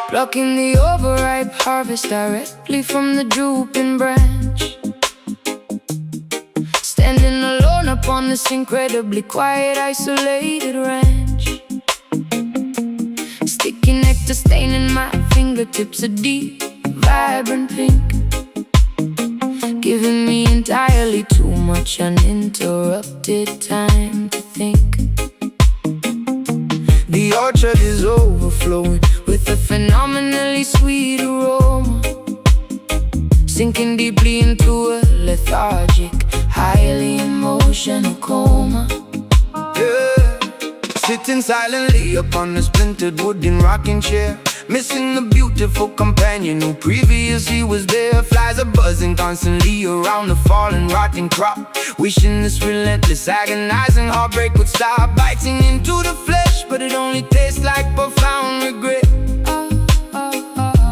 Plucking the overripe harvest directly from the drooping branch. Standing alone upon this incredibly quiet, isolated ranch. Sticky nectar staining my fingertips a deep, vibrant pink, giving me entirely too much uninterrupted time to think. The orchard is overflowing with a phenomenally sweet aroma, sinking deeply into a lethargic, highly emotional coma. Yeah. Sitting silently upon a splintered wooden rocking chair, missing the beautiful companion who previously was there. Flies are buzzing constantly around the fallen, rotting crop, wishing this relentless, agonizing heartbreak would stop. Biting into the flesh, but it only tastes like profound regret.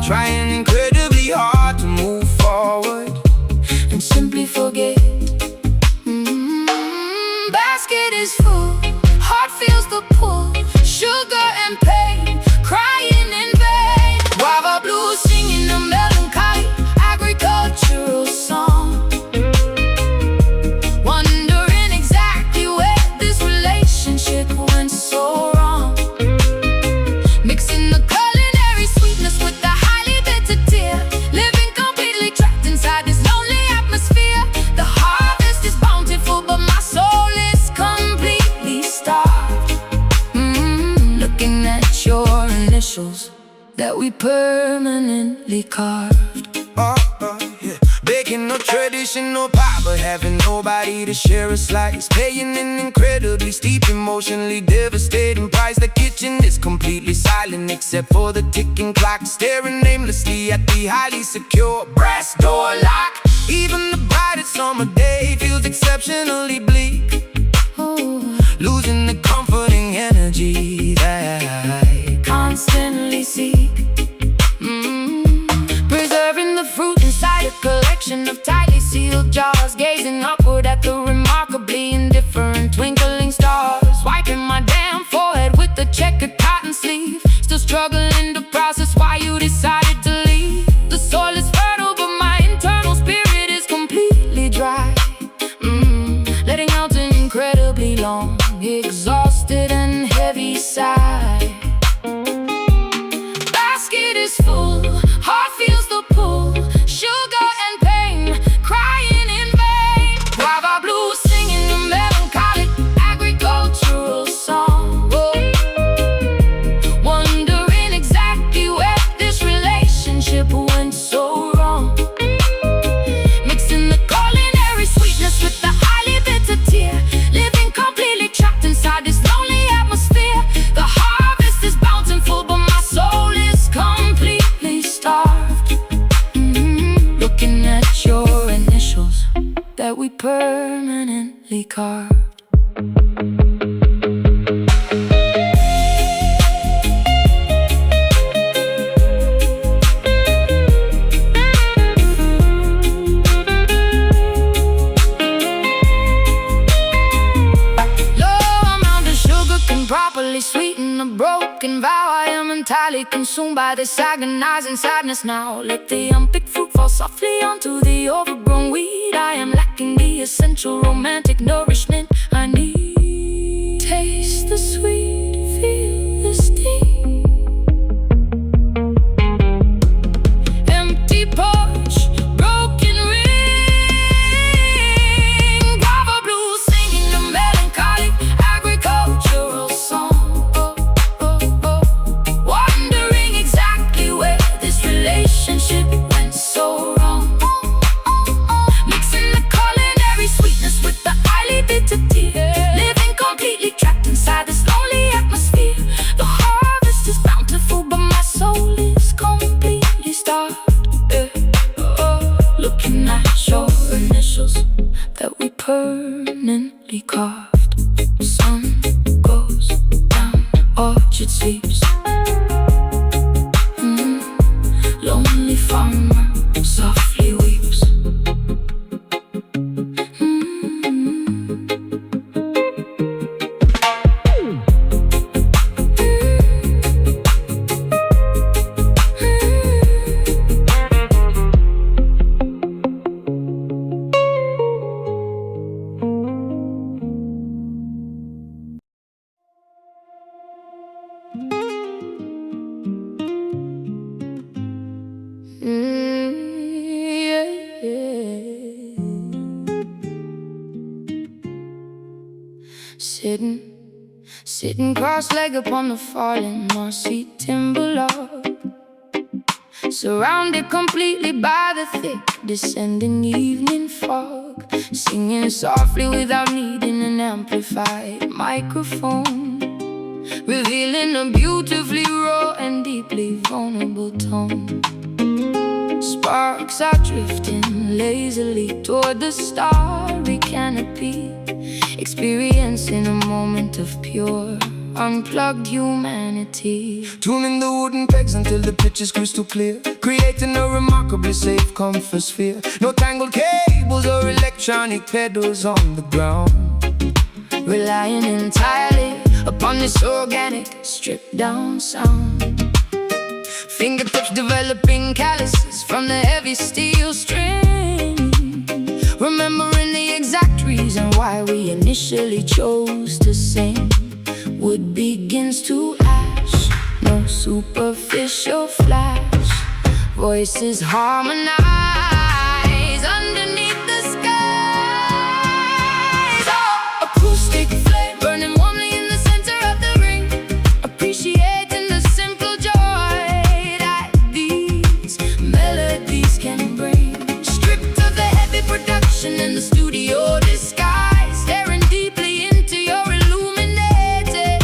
Trying incredibly hard to move forward and simply forget. Basket is full, heart feels the pull, sugar and pain, crying in vain. Guava blues singing a melancholy agricultural song, wondering exactly where this relationship went so wrong. Mixing the culinary sweetness with the highly bitter tear, living completely trapped inside this lonely atmosphere. The harvest is bountiful, but my soul is completely starved. Looking at your initials that we permanently carved. Yeah. Baking no traditional pie, but having nobody to share a slice. Paying an incredibly steep, emotionally devastating price. The kitchen is completely silent except for the ticking clock, staring aimlessly at the highly secure brass door lock. Even the brightest summer day feels exceptionally bleak, losing the comforting energy that I constantly seek. Preserving the fruit inside a collection of tightly sealed jars, gazing upward at the remarkably indifferent twinkling stars. Wiping my damn forehead with the checkered cotton sleeve, still struggling to process why you decided to leave. The soil is fertile, but my internal spirit is completely dry, letting out an incredibly long, exhausted and heavy sigh. Basket is full, heart feels the pull, sugar and pain, crying in vain. Guava blues singing a melancholic agricultural song, wondering exactly where this relationship went so wrong. Mixing the culinary sweetness with the highly bitter tear, living completely trapped inside this lonely atmosphere. The harvest is bountiful, but my soul is completely starved. Looking at your initials that we permanently carved. Properly sweeten a broken vow. I am entirely consumed by this agonizing sadness now. Let the unpicked fruit fall softly onto the overgrown weed. I am lacking the essential romantic nourishment I need. Taste the sweet, feel the sting. Empty porch, broken ring. Guava blues singing a melancholic agricultural song, wondering exactly where this relationship went so wrong. permanently carved. Sun goes down, orchard sleeps. Lonely farmer softly weeps. Sitting cross-legged upon the fallen mossy timber log, surrounded completely by the thick descending evening fog, singing softly without needing an amplified microphone, revealing a beautifully raw and deeply vulnerable tone. Sparks are drifting lazily toward the starry canopy, experiencing a moment of pure, unplugged humanity. Tuning the wooden pegs until the pitch is crystal clear, creating a remarkably safe comfort sphere. No tangled cables or electronic pedals on the ground, relying entirely upon this organic, stripped down sound. Fingertips developing calluses from the heavy steel string, remembering the exact reason why we initially chose to sing. Wood begins to ash, no superficial flash. Voices harmonize underneath the skies. Oh, acoustic flame burning warmly in the center of the ring, appreciating the simple joy that these melodies can bring. Stripped of the heavy production in the studio disguise, staring deeply into your illuminated,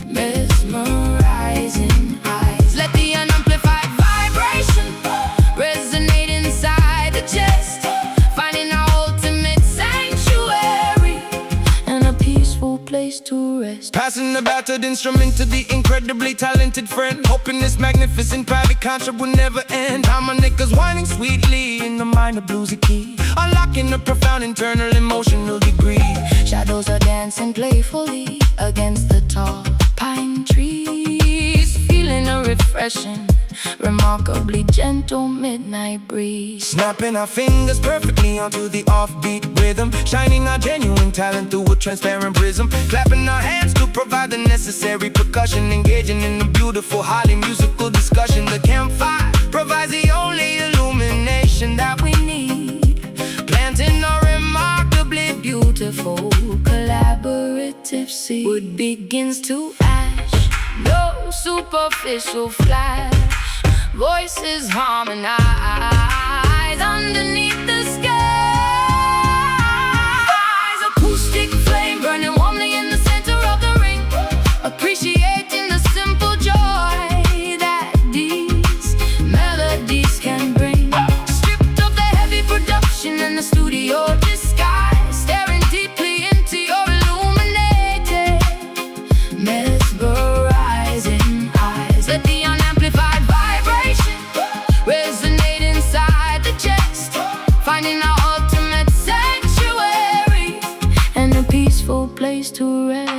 mesmerizing eyes. Let the unamplified vibration resonate inside the chest, finding our ultimate sanctuary and a peaceful place to rest. Passing the battered instrument to the incredibly talented friend, hoping this magnificent private concert will never end. Harmonicas whining sweetly in the minor bluesy key, unlocking a profound internal emotional degree. Shadows are dancing playfully against the tall pine trees, feeling a refreshing, remarkably gentle midnight breeze. Snapping our fingers perfectly onto the offbeat rhythm, shining our genuine talent through a transparent prism, clapping our hands to provide the necessary percussion, engaging in a beautiful, highly musical discussion. The campfire provides the only illumination that we need, planting a remarkably beautiful collaborative seed. Wood begins to ash, no superficial flash. Voices harmonize underneath the skies. Acoustic flame burning warmly in the center of the ring, appreciating the simple joy that these melodies can bring. Stripped of the heavy production in the studio disguise, staring deeply into your illuminated, mesmerizing eyes. Let the unamplified vibration resonate inside the chest, finding our ultimate sanctuary and a peaceful place to rest.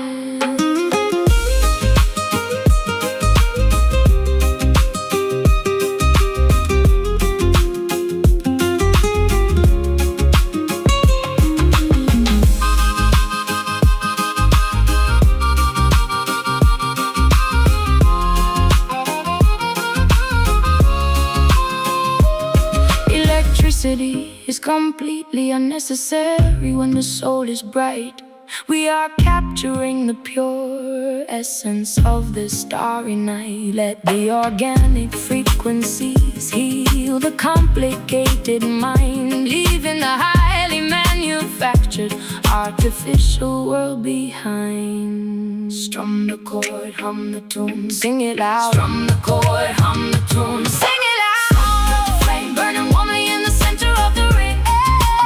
Electricity is completely unnecessary when the soul is bright. We are capturing the pure essence of the starry night. Let the organic frequencies heal the complicated mind, leaving the highly manufactured artificial world behind. Strum the chord, hum the tune, sing it loud. Strum the chord, hum the tune, sing it loud. Flame burning warmly in the center of the ring,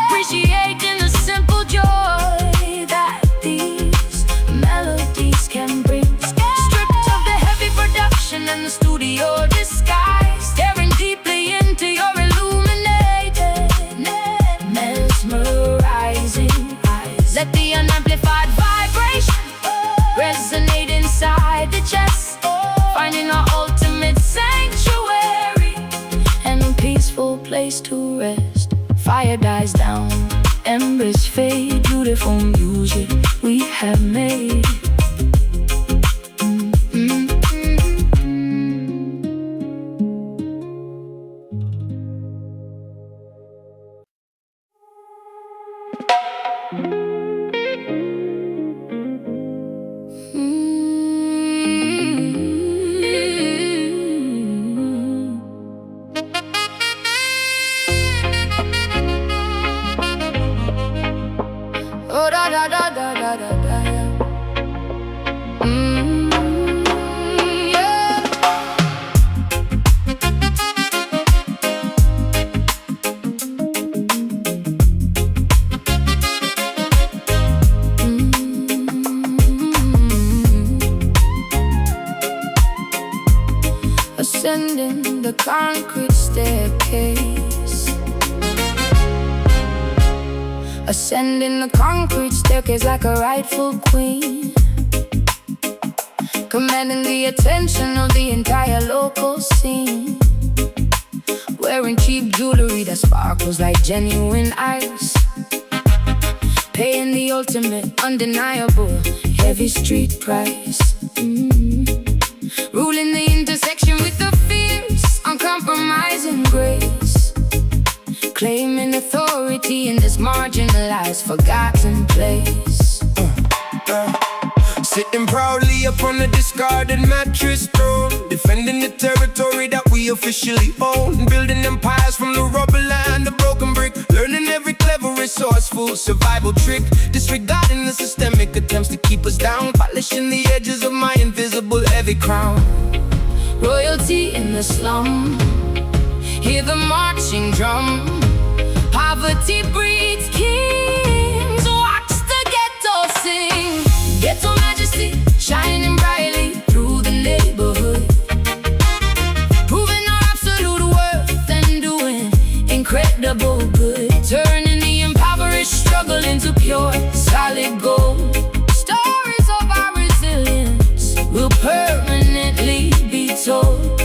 appreciating the simple place to rest. Fire dies down, embers fade. Beautiful music we have made. Oh da da da da da da da. Yeah. Ascending the concrete staircase. Ascending the concrete staircase like a rightful queen, commanding the attention of the entire local scene. Wearing cheap jewelry that sparkles like genuine ice, paying the ultimate, undeniable, heavy street price. Ruling the intersection with a fierce, uncompromising grace, claiming authority in this marginalized, forgotten place. Sitting proudly upon the discarded mattress throne, defending the territory that we officially own. Building empires from the rubble and the broken brick, learning every clever, resourceful survival trick, disregarding the systemic attempts to keep us down, polishing the edges of my invisible heavy crown. Royalty in the slum, hear the marching drum. Poverty breeds kings, watch the ghetto sing. Ghetto majesty shining brightly through the neighborhood, proving our absolute worth and doing incredible good, turning the impoverished struggle into pure, solid gold. Stories of our resilience will permanently be told.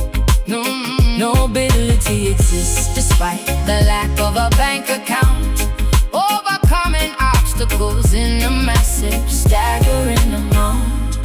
Nobility exists despite the lack of a bank account, overcoming obstacles in a massive, staggering amount.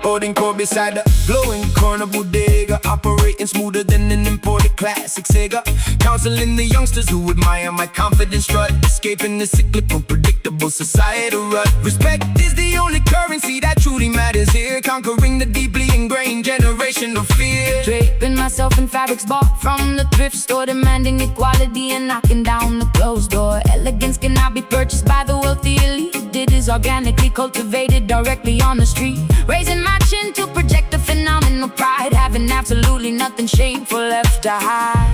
Holding court beside the glowing corner bodega, operating smoother than an imported classic Sega. Counseling the youngsters who admire my confidence strut, escaping the cyclical, predictable societal rut. Respect is the only currency that truly matters here, conquering the deeply ingrained generational fear. Draping myself in fabrics bought from the thrift store, demanding equality and knocking down the closed door. Elegance cannot be purchased by the wealthy elite. It is organically cultivated directly on the street. Raising my chin to project a phenomenal pride, having absolutely nothing shameful left to hide.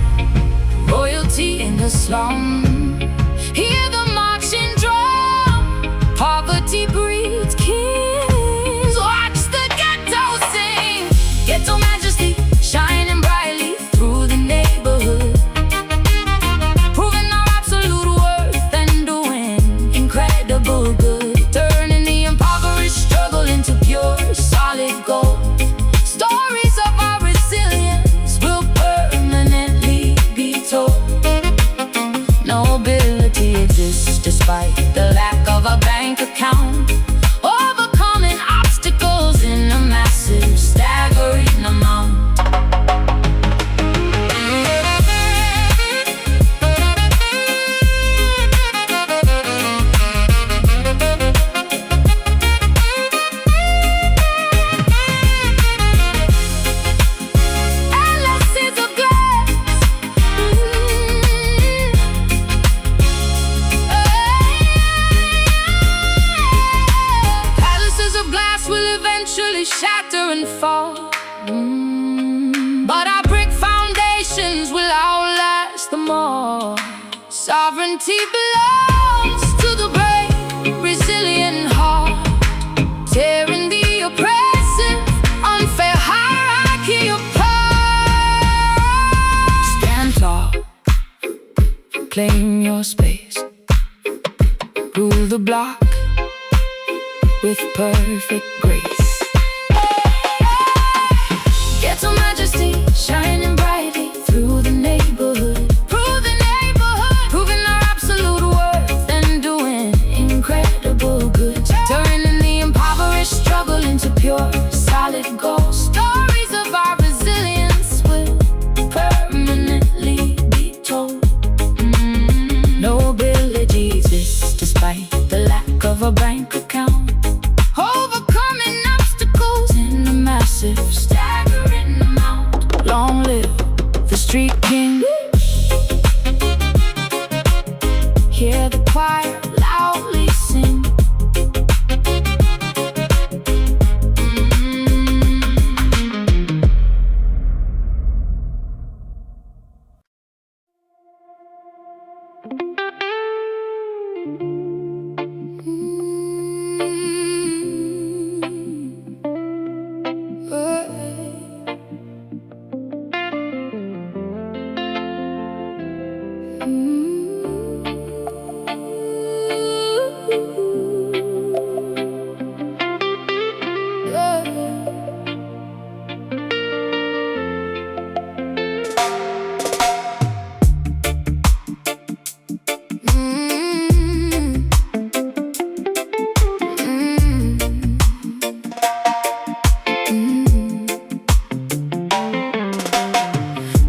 Royalty in the slum, hear the marching drum. Poverty breeds kings, watch the ghetto sing. Ghetto majesty shining brightly through the neighborhood, proving our absolute worth and doing incredible good, turning the impoverished struggle into pure, solid gold. Stories of our resilience will permanently be told. Nobility exists despite the lack of a bank account, overcoming obstacles in a massive, staggering amount. Shatter and fall, but our brick foundations will outlast them all. Sovereignty belongs to the brave, resilient heart, tearing the oppressive, unfair hierarchy apart. Stand tall, claim your space, rule the block with perfect grace. Ghetto majesty shining brightly through the neighborhood,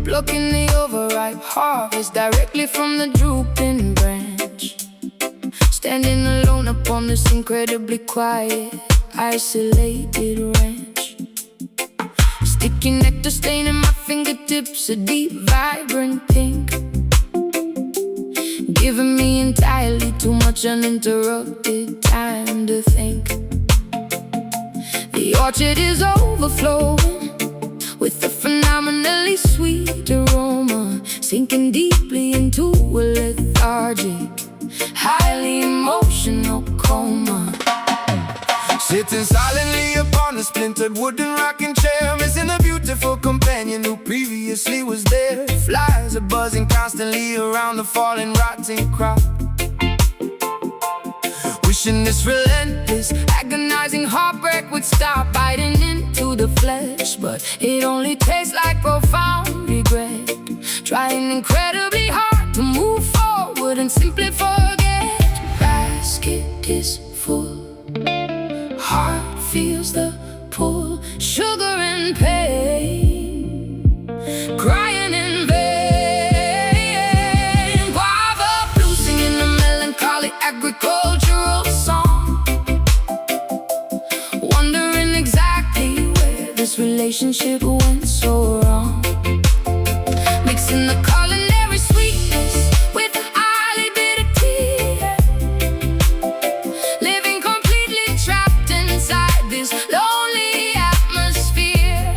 Plucking the overripe harvest directly from the drooping branch. Standing alone upon this incredibly quiet, isolated ranch. Sticky nectar staining my fingertips, a deep, vibrant pink, giving me entirely too much uninterrupted time to think. The orchard is overflowing with a phenomenally sweet aroma, sinking deeply into a lethargic, highly emotional coma. Sitting silently upon a splintered wooden rocking chair, missing a beautiful companion who previously was there. Flies are buzzing constantly around the fallen, rotting crop, wishing this relentless, agonizing heartbreak would stop biting into the flesh. But it only tastes like profound regret, trying incredibly hard to move forward and simply forget. Basket is full, heart feels the pull, sugar and pain, crying in vain. Guava blue singing a melancholy agricultural song, wondering exactly where this relationship went so wrong. Mixing the culinary sweetness with the highly bitter tea, living completely trapped inside this lonely atmosphere.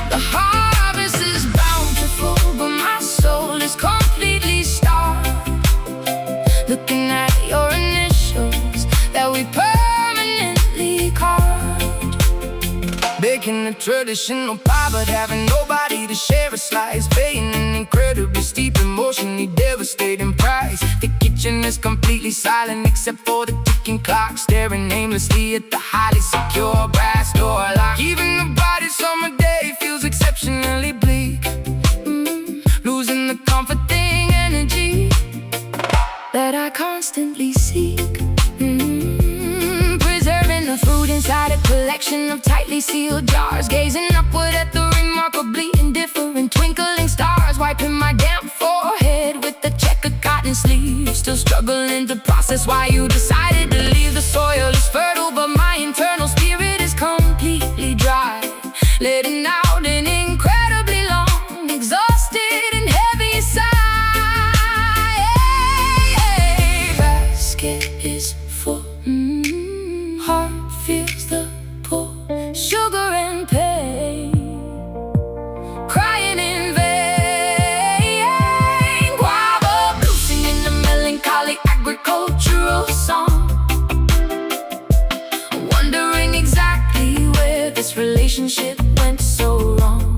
The harvest is bountiful, but my soul is completely starved. Looking at your initials that we permanently carved, baking a traditional pie, but having nobody to share a slice, paying an incredibly steep, emotionally devastating price. The kitchen is completely silent except for the ticking clock, staring aimlessly at the highly secure brass door lock. Even the brightest summer day feels exceptionally bleak, losing the comforting energy that I constantly seek. Preserving the food inside a collection of tightly sealed jars, gazing upward at the remarkably indifferent twinkling stars, wiping my damp forehead with the checkered cotton sleeve, still struggling to process why you decided to leave. The soil is fertile, but my internal spirit is completely dry, letting out an incredibly long, exhausted and heavy sigh. Basket is full, heart feels the pull, sugar and pain, crying in vain. Guava blue singing a melancholy agricultural song, wondering exactly where this relationship went so wrong.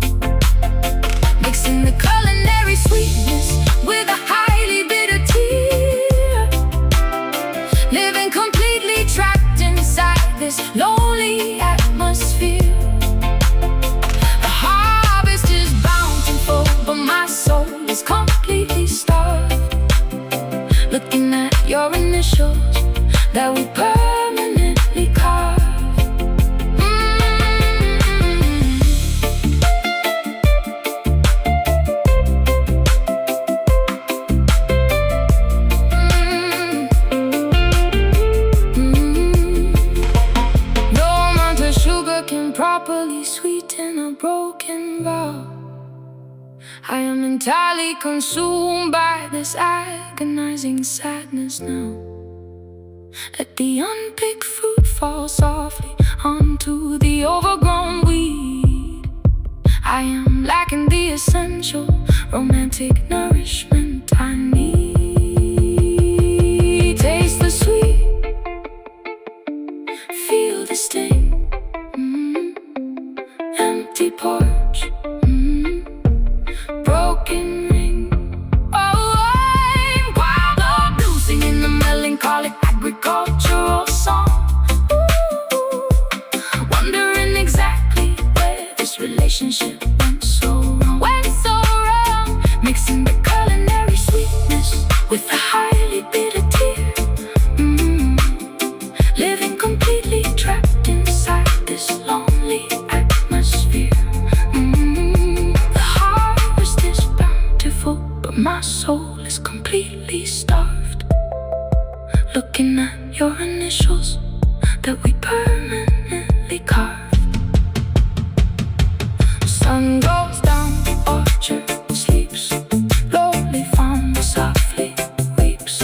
Mixing the culinary sweetness with a highly bitter tear, living completely trapped inside this lonely atmosphere. The harvest is bountiful, but my soul is completely starved. Looking at your initials that we permanently carved. No amount of sugar can properly sweeten a broken vow. I am entirely consumed by this agonizing sadness now. Let the unpicked fruit fall softly onto the overgrown weed. I am lacking the essential romantic nourishment I need. with a highly bitter tear. Living completely trapped inside this lonely atmosphere. The harvest is bountiful, but my soul is completely starved. Looking at your initials that we permanently carved. Sun goes down, the orchard sleeps, lonely farm softly weeps.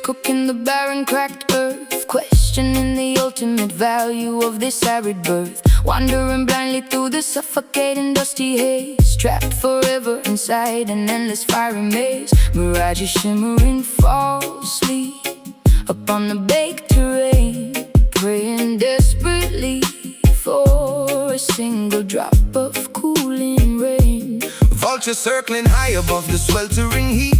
Cooking the barren, cracked earth, questioning the ultimate value of this arid birth. Wandering blindly through the suffocating dusty haze, trapped forever inside an endless fiery maze. Mirages shimmering falsely upon the baked terrain, praying desperately for a single drop of cooling rain. Vultures circling high above the sweltering heat,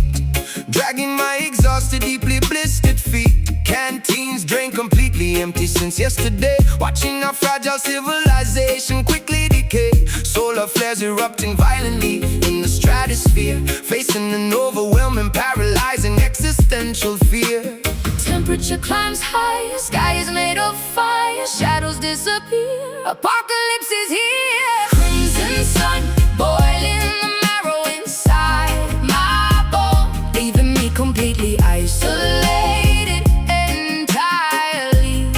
dragging my exhausted, deeply blistered feet. Canteens drained completely empty since yesterday, watching our fragile civilization quickly decay. Solar flares erupting violently in the stratosphere, facing an overwhelming, paralyzing existential fear. Temperature climbs higher, sky is made of fire, shadows disappear, apocalypse is here. Crimson sun boiling the marrow inside my bone, leaving me completely isolated, entirely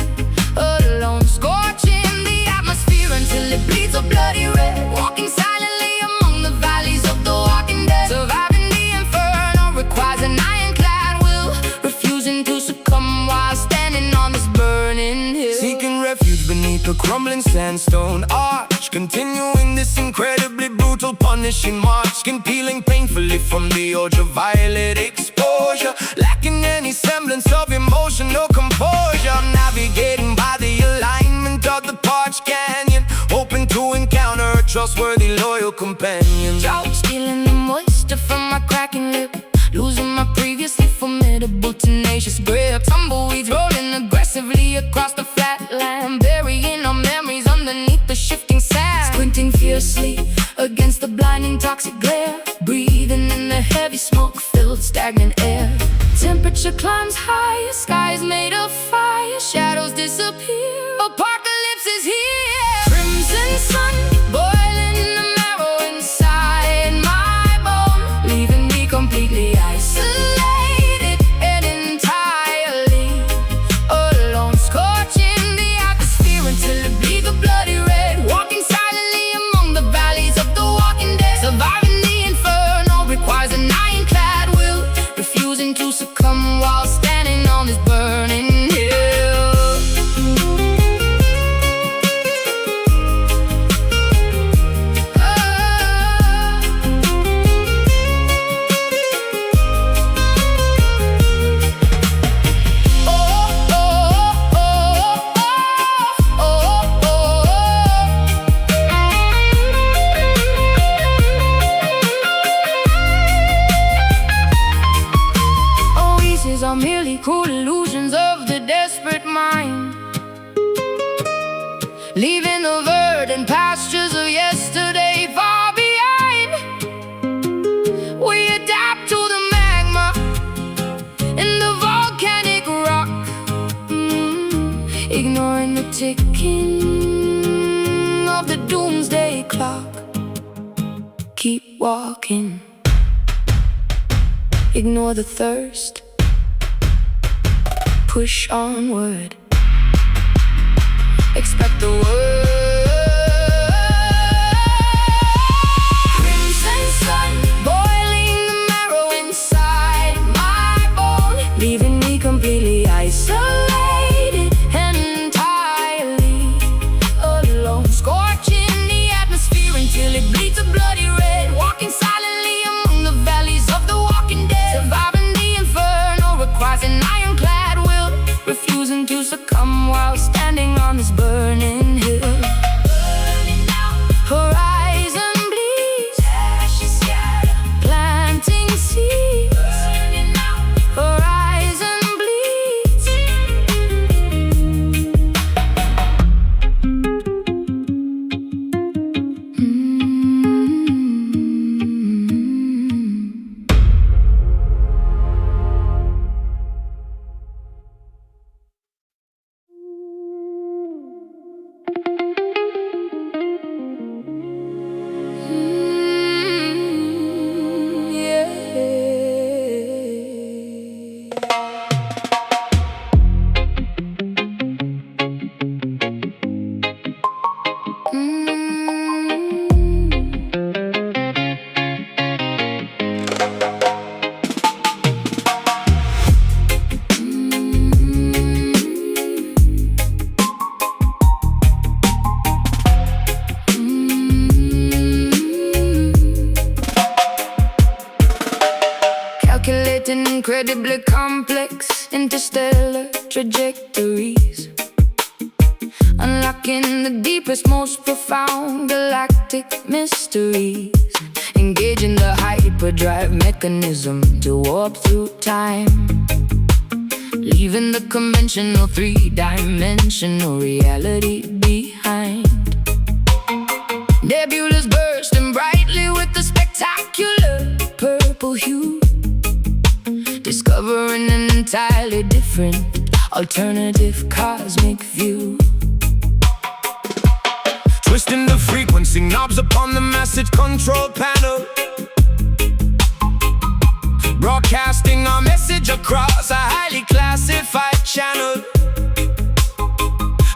alone, scorching the atmosphere until it bleeds a bloody red. Walking silently among the valleys of the walking dead, surviving the inferno requires an ironclad will, refusing to succumb while standing on this burning hill. Seeking refuge beneath a crumbling sandstone arch, continuing this incredibly brutal, punishing march. Skin peeling painfully from the ultraviolet exposure, lacking any semblance of emotional composure. I'm navigating by the alignment of the parched canyon, hoping to encounter a trustworthy, loyal companion. Drought stealing the moisture from my cracking lip, losing my previously formidable, tenacious grip. Tumbleweeds rolling aggressively across the flat land, burying our memories underneath the shifting sand. Squinting fiercely against the blinding toxic glare, breathing in the heavy smoke-filled stagnant air. Temperature climbs higher, skies made of fire, shadows disappear, apocalypse is here. Crimson sun boiling the marrow inside my bone, leaving me completely isolated and entirely alone, scorching the atmosphere until it bleeds a bloody red. Walking silently among the valleys of the walking dead, surviving the inferno requires an ironclad will, refusing to succumb while standing on this burning hill. walking. Ignore the thirst, push onward, expect the worst. Crimson sun, boiling the marrow inside my bone, leaving me completely isolated and entirely alone. Scorching the atmosphere until it bleeds a bloody red, walking silently among the valleys of the walking dead. Surviving the inferno requires an ironclad will, refusing to succumb while standing on this burning hill. Burning out, horizon bleeds, ashes scatter, planting seeds. Burning out, horizon bleeds. Calculating incredibly complex interstellar trajectories, unlocking the deepest, most profound galactic mysteries, engaging the hyperdrive mechanism to warp through time, leaving the conventional three-dimensional reality behind. Nebulas bursting brightly with the spectacular purple hue, discovering an entirely different, alternative cosmic view. Twisting the frequency knobs upon the message control panel, broadcasting our message across a highly classified channel.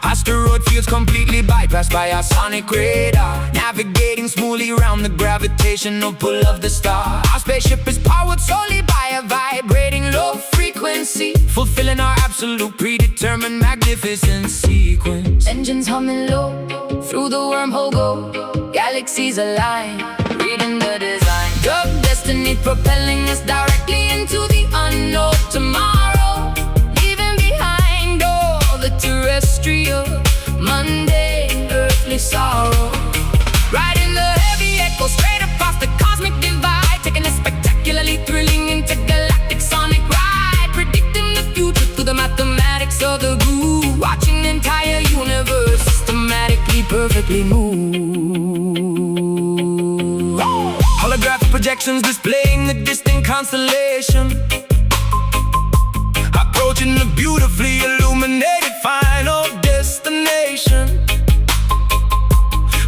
Asteroid fields completely bypassed by our sonic radar, navigating smoothly around the gravitational pull of the star. Our spaceship is powered solely by a vibrating low frequency, fulfilling our absolute predetermined magnificent sequence. Engines humming low, through the wormhole go, galaxies align, reading the design. Drug destiny propelling us directly into the unknown tomorrow, leaving behind all the terrestrial, mundane, earthly sorrow. Riding the heavy echo straight across the cosmic divide, taking a spectacularly thrilling intergalactic sonic ride, predicting the future through the mathematics of the groove, watching the entire universe systematically, perfectly move. Holographic projections displaying the distant constellation, approaching the beautifully illuminated final destination.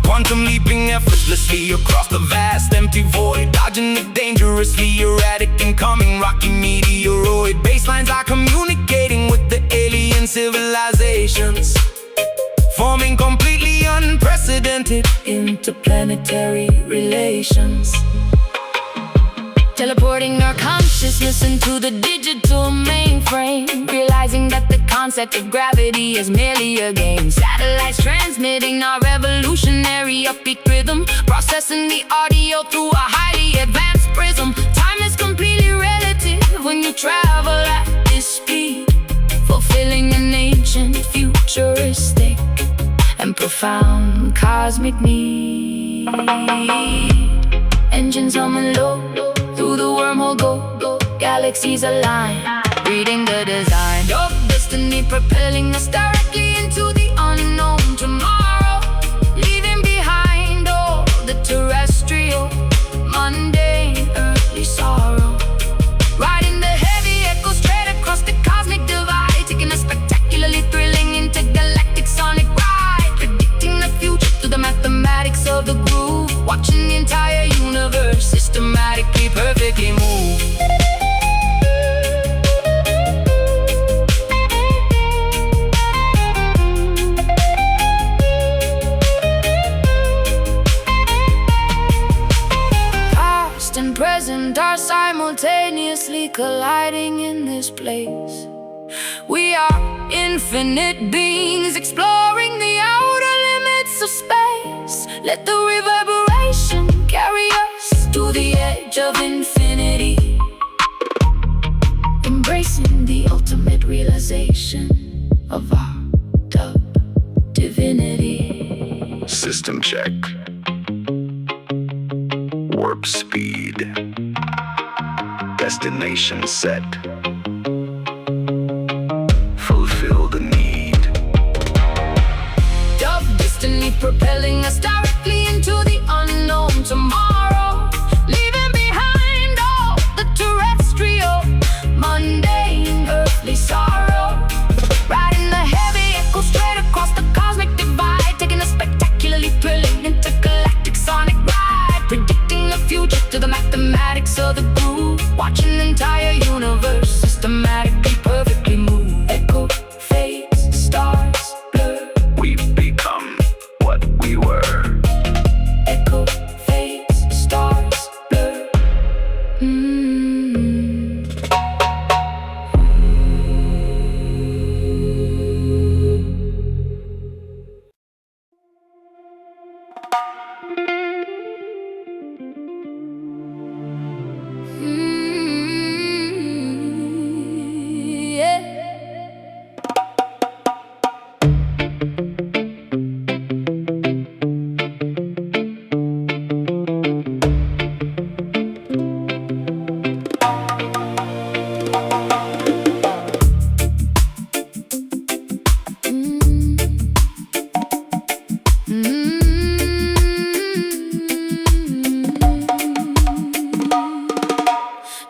Quantum leaping effortlessly across the vast empty void, dodging the dangerously erratic incoming rocky meteoroid. Baselines are communicating with the alien civilizations, forming completely unprecedented interplanetary relations. Teleporting our consciousness into the digital mainframe, realizing that the concept of gravity is merely a game. Satellites transmitting our revolutionary upbeat rhythm, processing the audio through a highly advanced prism. Time is completely relative when you travel at this speed, fulfilling an ancient, futuristic, and profound cosmic need. Engines humming low, through the wormhole go, galaxies align, reading the design. Your destiny propelling us directly into the unknown tomorrow, leaving behind all the terrestrial, mundane, earthly sorrow. Riding the heavy echo straight across the cosmic divide, taking a spectacularly thrilling intergalactic sonic ride, predicting the future through the mathematics of the groove, watching the entire universe systematically, perfectly move. Past and present are simultaneously colliding in this place. We are infinite beings exploring the outer limits of space. Let the reverberation carry us to the edge of infinity, embracing the ultimate realization of our dub divinity. System check. Warp speed. Destination set. Fulfill the need. Dub destiny propelling us directly into the unknown tomorrow, leaving behind all the terrestrial, mundane, earthly sorrow. Riding the heavy echo straight across the cosmic divide, taking a spectacularly thrilling intergalactic sonic ride, predicting the future to the mathematics of the groove, watching the entire universe systematically, perfectly move. Echo fades, stars blur. We become what we were. Echo fades, stars blur. Yeah.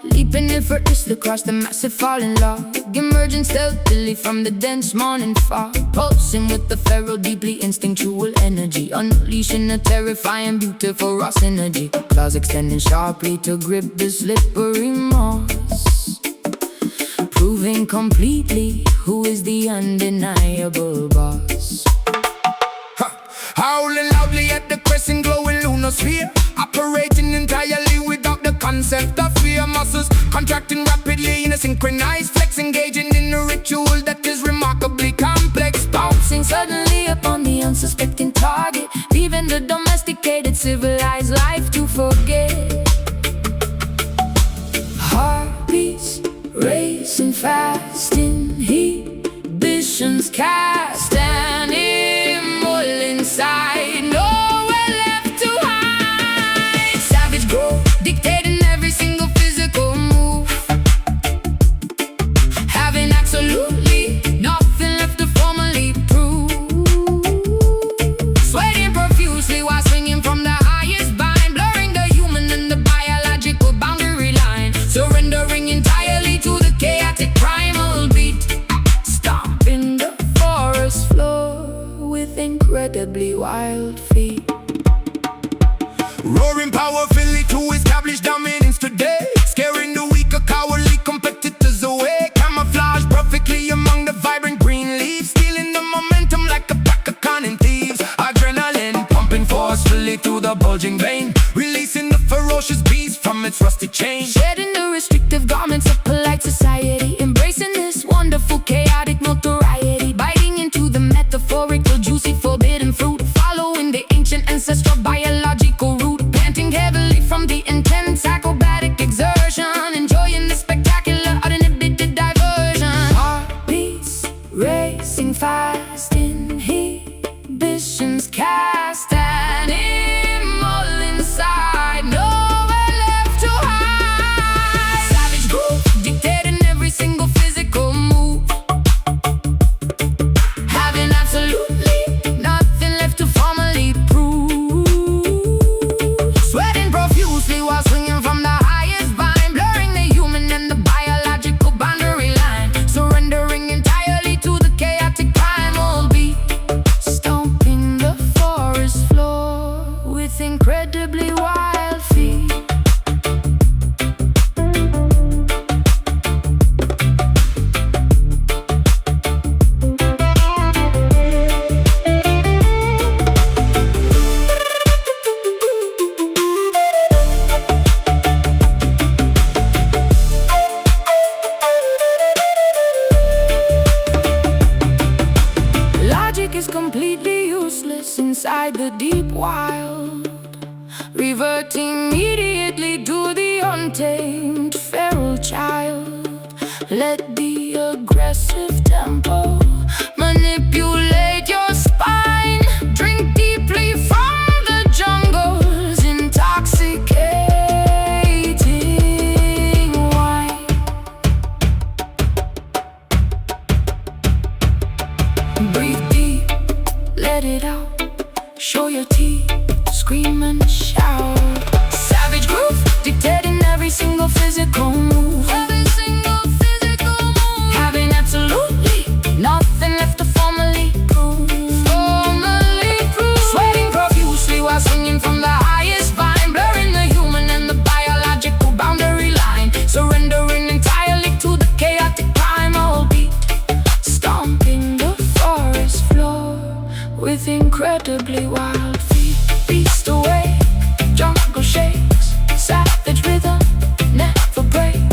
Leaping effortlessly across the massive falling log, emerging stealthily from the dense morning fog, pulsing with the feral, deeply instinctual energy, unleashing a terrifying, beautiful raw synergy. Claws extending sharply to grip the slippery moss, proving completely who is the undeniable boss. Howling loudly at the crescent glowing lunar sphere, operating entirely without the concept of fear. Muscles contracting rapidly in a synchronized flex, engaging in a ritual that is remarkably complex. Bouncing suddenly upon the unsuspecting target, leaving the domesticated civilized life to forget. Heartbeats racing fast, inhibitions cast, and immortal inside, nowhere left to hide. Savage growth dictating every single physical move, having absolutely nothing left to formally prove. Sweating profusely while swinging from the highest bind, blurring the human and the biological boundary line, surrendering entirely to the chaotic primal beat, stomping the forest floor with incredibly wild feet. Roaring powerfully to establish dominance today, scaring the weaker, cowardly competitors away. Camouflage perfectly among the vibrant green leaves, stealing the momentum like a pack of cunning thieves. Adrenaline pumping forcefully through the bulging vein, releasing the ferocious beast from its rusty chain. Shedding the restrictive garments of polite society, embracing this wonderful chaotic notoriety, biting into the metaphorical juicy forbidden fruit, following the ancient ancestral biological route, panting heavily from the intense acrobatic exertion, enjoying the spectacular uninhibited diversion. Heartbeats racing fast, inhibitions cast, and immortal inside, nowhere left to hide. incredibly wild feet. Logic is completely useless inside the deep wild. Revert immediately to the untamed feral child. Let the aggressive tempo manipulate your spine. Drink deeply from the jungle's intoxicating wine. Breathe deep, let it out. Show your teeth, scream and shout. Savage groove, dictating every single physical move. Having absolutely nothing left to formally prove. Sweating profusely while swinging from the highest vine. Blurring the human and the biological boundary line. Surrendering entirely to the chaotic primal beat. Stomping the forest floor with incredibly wild feet. Beast awake, jungle shakes, savage rhythm never breaks.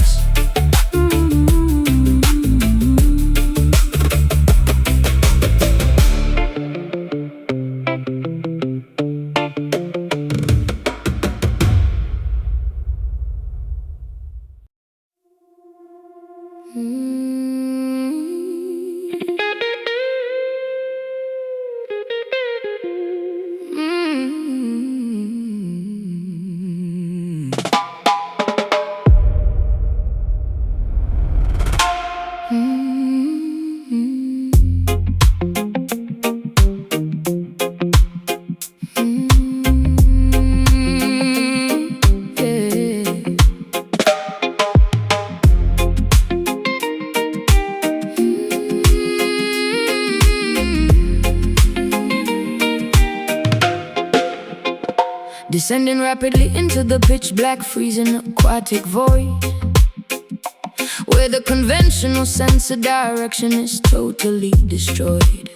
Descending rapidly into the pitch black, freezing aquatic void, where the conventional sense of direction is totally destroyed.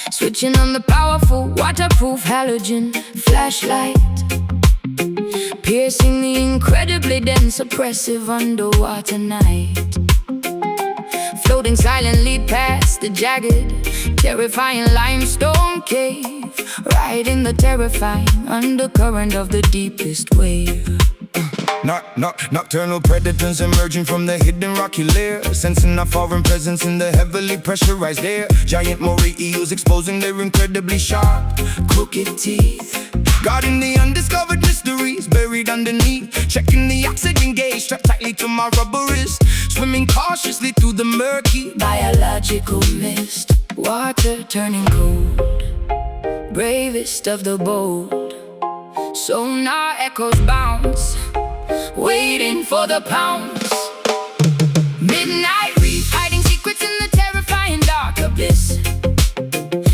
Switching on the powerful waterproof halogen flashlight, piercing the incredibly dense oppressive underwater night. Floating silently past the jagged, terrifying limestone cave, right in the terrifying undercurrent of the deepest wave. Nocturnal predators emerging from the hidden rocky lair, sensing a foreign presence in the heavily pressurized air. Giant moray eels exposing their incredibly sharp, crooked teeth, guarding the undiscovered mysteries buried underneath. Checking the oxygen gauge strapped tightly to my rubber wrist. Swimming cautiously through the murky biological mist. Water turning cold, bravest of the bold. Sonar echoes bounce, waiting for the pounce. Midnight reef, hiding secrets in the terrifying dark abyss.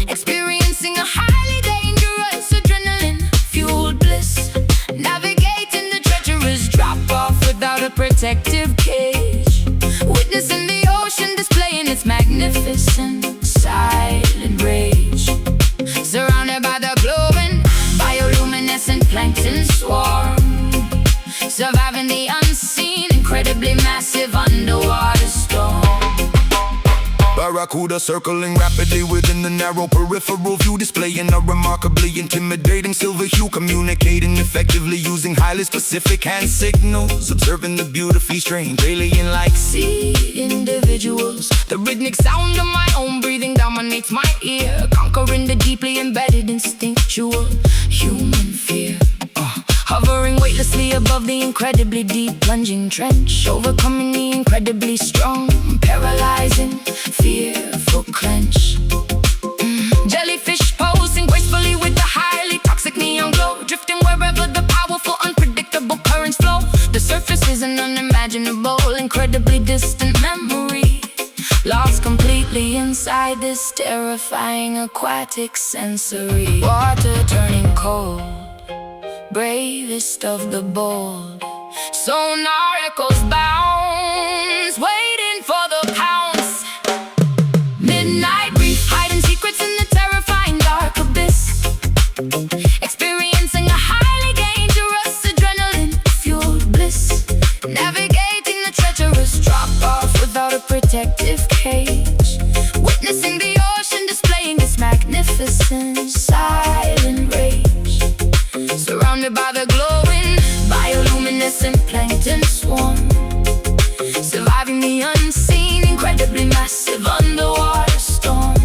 Experiencing a highly dangerous adrenaline-fueled bliss. Navigating the treacherous drop-off without a protective cage. Witnessing the ocean displaying its magnificent silent rage. Surrounded by the glowing bioluminescent plankton swarm. Surviving the unseen, incredibly massive underwater storm. Barracuda circling rapidly within the narrow peripheral view, displaying a remarkably intimidating silver hue, communicating effectively using highly specific hand signals. Observing the beautifully strange alien-like sea individuals. The rhythmic sound of my own breathing dominates my ear, conquering the deeply embedded instinctual human fear. Hovering weightlessly above the incredibly deep plunging trench, overcoming the incredibly strong, paralyzing, fearful clench. Jellyfish posing gracefully with the highly toxic neon glow, drifting wherever the powerful, unpredictable currents flow. The surface is an unimaginable, incredibly distant memory, lost completely inside this terrifying aquatic sensory. Water turning cold, bravest of the bold. Sonar echoes bounds, waiting for the pounce. Midnight reef, hiding secrets in the terrifying dark abyss. Experiencing a highly dangerous adrenaline-fueled bliss. Navigating the treacherous drop-off without a protective cage. Witnessing the ocean displaying its magnificent silent rage. Surrounded by the glowing bioluminescent plankton swarm. Surviving the unseen, incredibly massive underwater storm.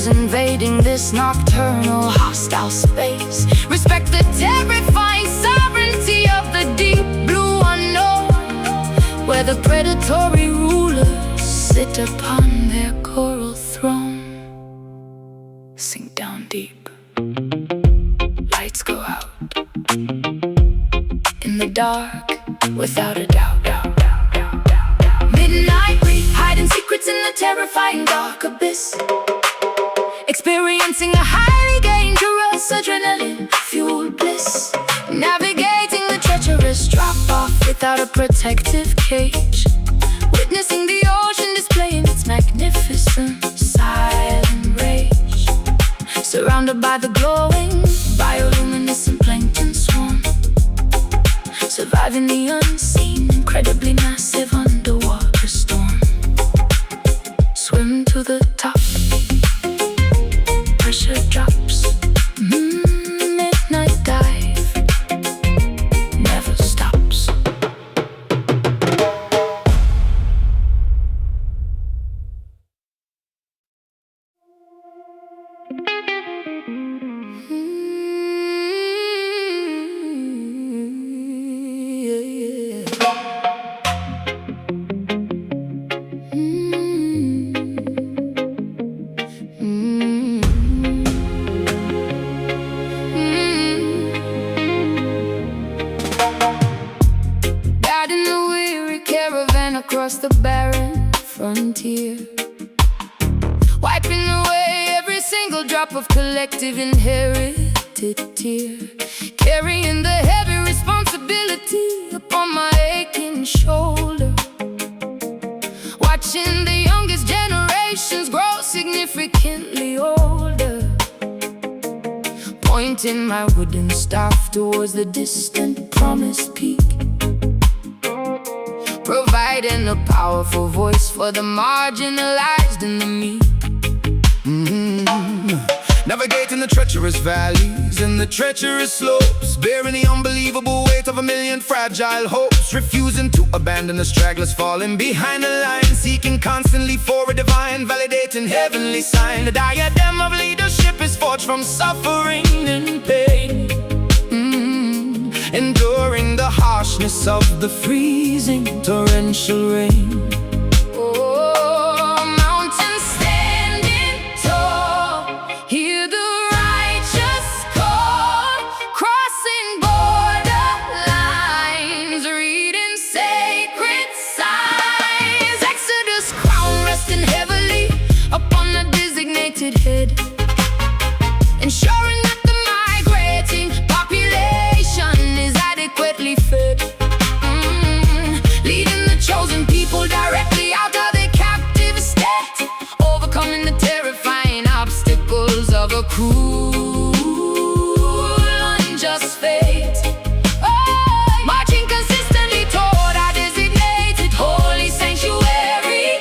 Invading this nocturnal, hostile space. Respect the terrifying sovereignty of the deep blue unknown, where the predatory rulers sit upon their coral throne. Sink down deep, lights go out. In the dark, without a doubt. Midnight reef, hiding secrets in the terrifying dark abyss. Experiencing a highly dangerous adrenaline-fueled bliss. Navigating the treacherous drop-off without a protective cage. Witnessing the ocean displaying its magnificent silent rage. Surrounded by the glowing bioluminescent plankton swarm. Surviving the unseen, incredibly massive underwater storm. Swim to the top. Pressure drops, midnight dive, never stops. Across the barren frontier, wiping away every single drop of collective inherited tear. Carrying the heavy responsibility upon my aching shoulder. Watching the youngest generations grow significantly older. Pointing my wooden staff towards the distant promised peak. Providing a powerful voice for the marginalized and the meek. Navigating the treacherous valleys and the treacherous slopes. Bearing the unbelievable weight of a million fragile hopes. Refusing to abandon the stragglers falling behind the line. Seeking constantly for a divine, validating heavenly sign. The diadem of leadership is forged from suffering and pain. Enduring the harshness of the freezing torrential rain. Oh, mountains standing tall, hear the righteous call. Crossing borderlines, reading sacred signs. Exodus crown resting heavily upon the designated head. Ensuring that the migrating population is adequately fed. Leading the chosen people directly out of their captive state. Overcoming the terrifying obstacles of a cruel, unjust fate. Marching consistently toward our designated holy sanctuary.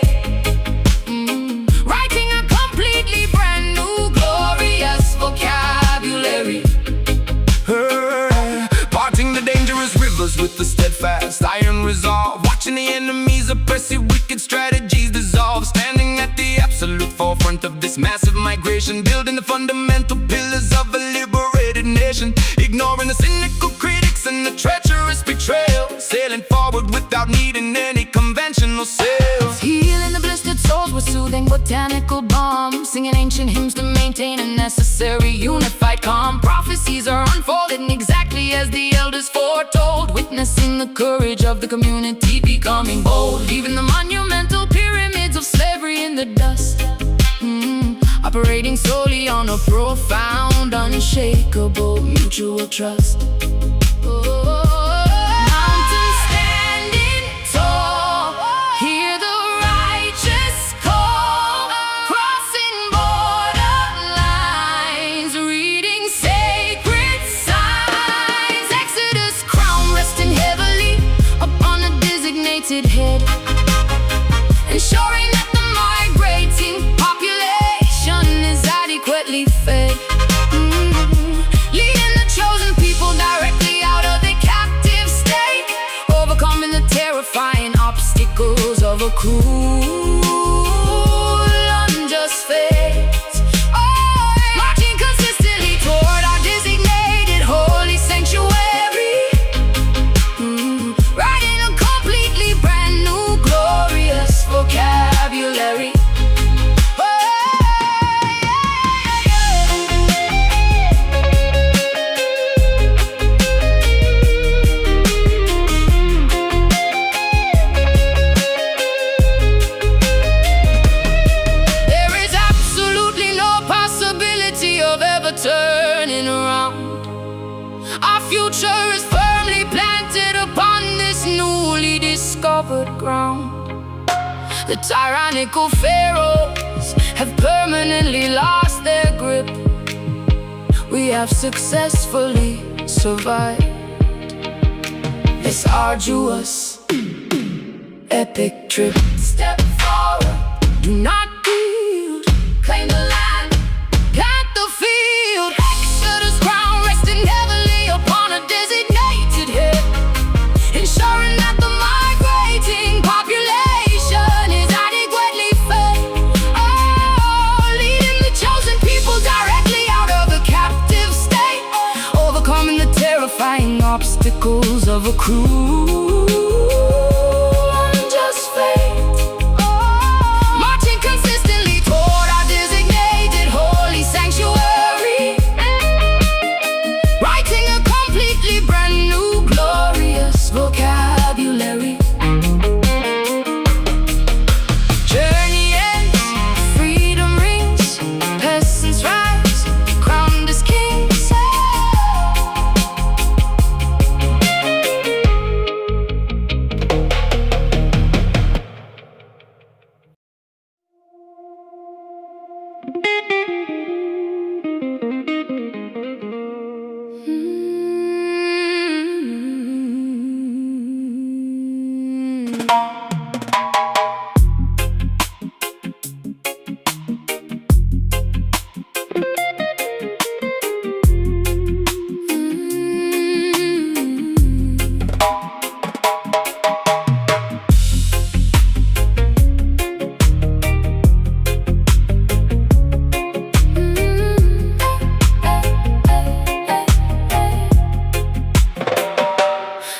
Writing a completely brand new glorious vocabulary. Parting the dangerous rivers with the steadfast iron resolve. Watching the enemy's oppressive wicked strategies dissolve. Standing at the absolute forefront of this massive migration. Building the fundamental pillars of a liberated nation. motivation, ignoring the cynical critics and the treacherous betrayal, sailing forward without needing any conventional sails. Healing the blistered souls with soothing botanical balm, singing ancient hymns to maintain a necessary unified calm. Prophecies are unfolding exactly as the elders foretold, witnessing the courage of the community becoming bold, leaving the monumental pyramids of slavery in the dust. Operating solely on a profound, unshakable mutual trust. Mountains standing tall, hear the righteous call, crossing borderlines, reading sacred signs. Exodus crown resting heavily upon a designated head, ensuring that the migrating population is adequately fed. Leading the chosen people directly out of the captive state, overcoming the terrifying obstacles of a cruel, unjust fate. Marching consistently toward our designated holy sanctuary, writing a completely brand new glorious vocabulary. Turning around, our future is firmly planted upon this newly discovered ground. The tyrannical pharaohs have permanently lost their grip. We have successfully survived this arduous, epic trip. Step forward, do not yield, claim the land, plant the field. Exodus crown resting heavily upon a designated head, ensuring that the migrating population is adequately fed. Leading the chosen people directly out of the captive state, overcoming the terrifying obstacles of a cruel, unjust fate. Marching consistently toward our designated holy sanctuary, writing a completely brand new glorious vocabulary. Journey ends, freedom rings, peasants rise, crowned as kings.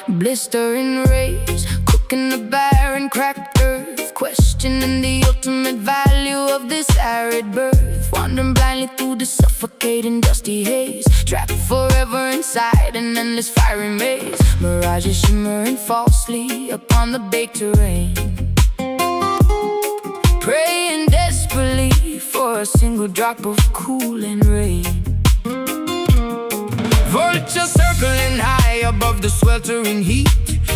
Blistering rays, cooking the barren, cracked earth, questioning the ultimate value of this arid birth. Wandering blindly through the suffocating dusty haze, trapped forever inside an endless fiery maze. Mirages shimmering falsely upon the baked terrain, praying desperately for a single drop of cooling rain. Vultures circling high above the sweltering heat,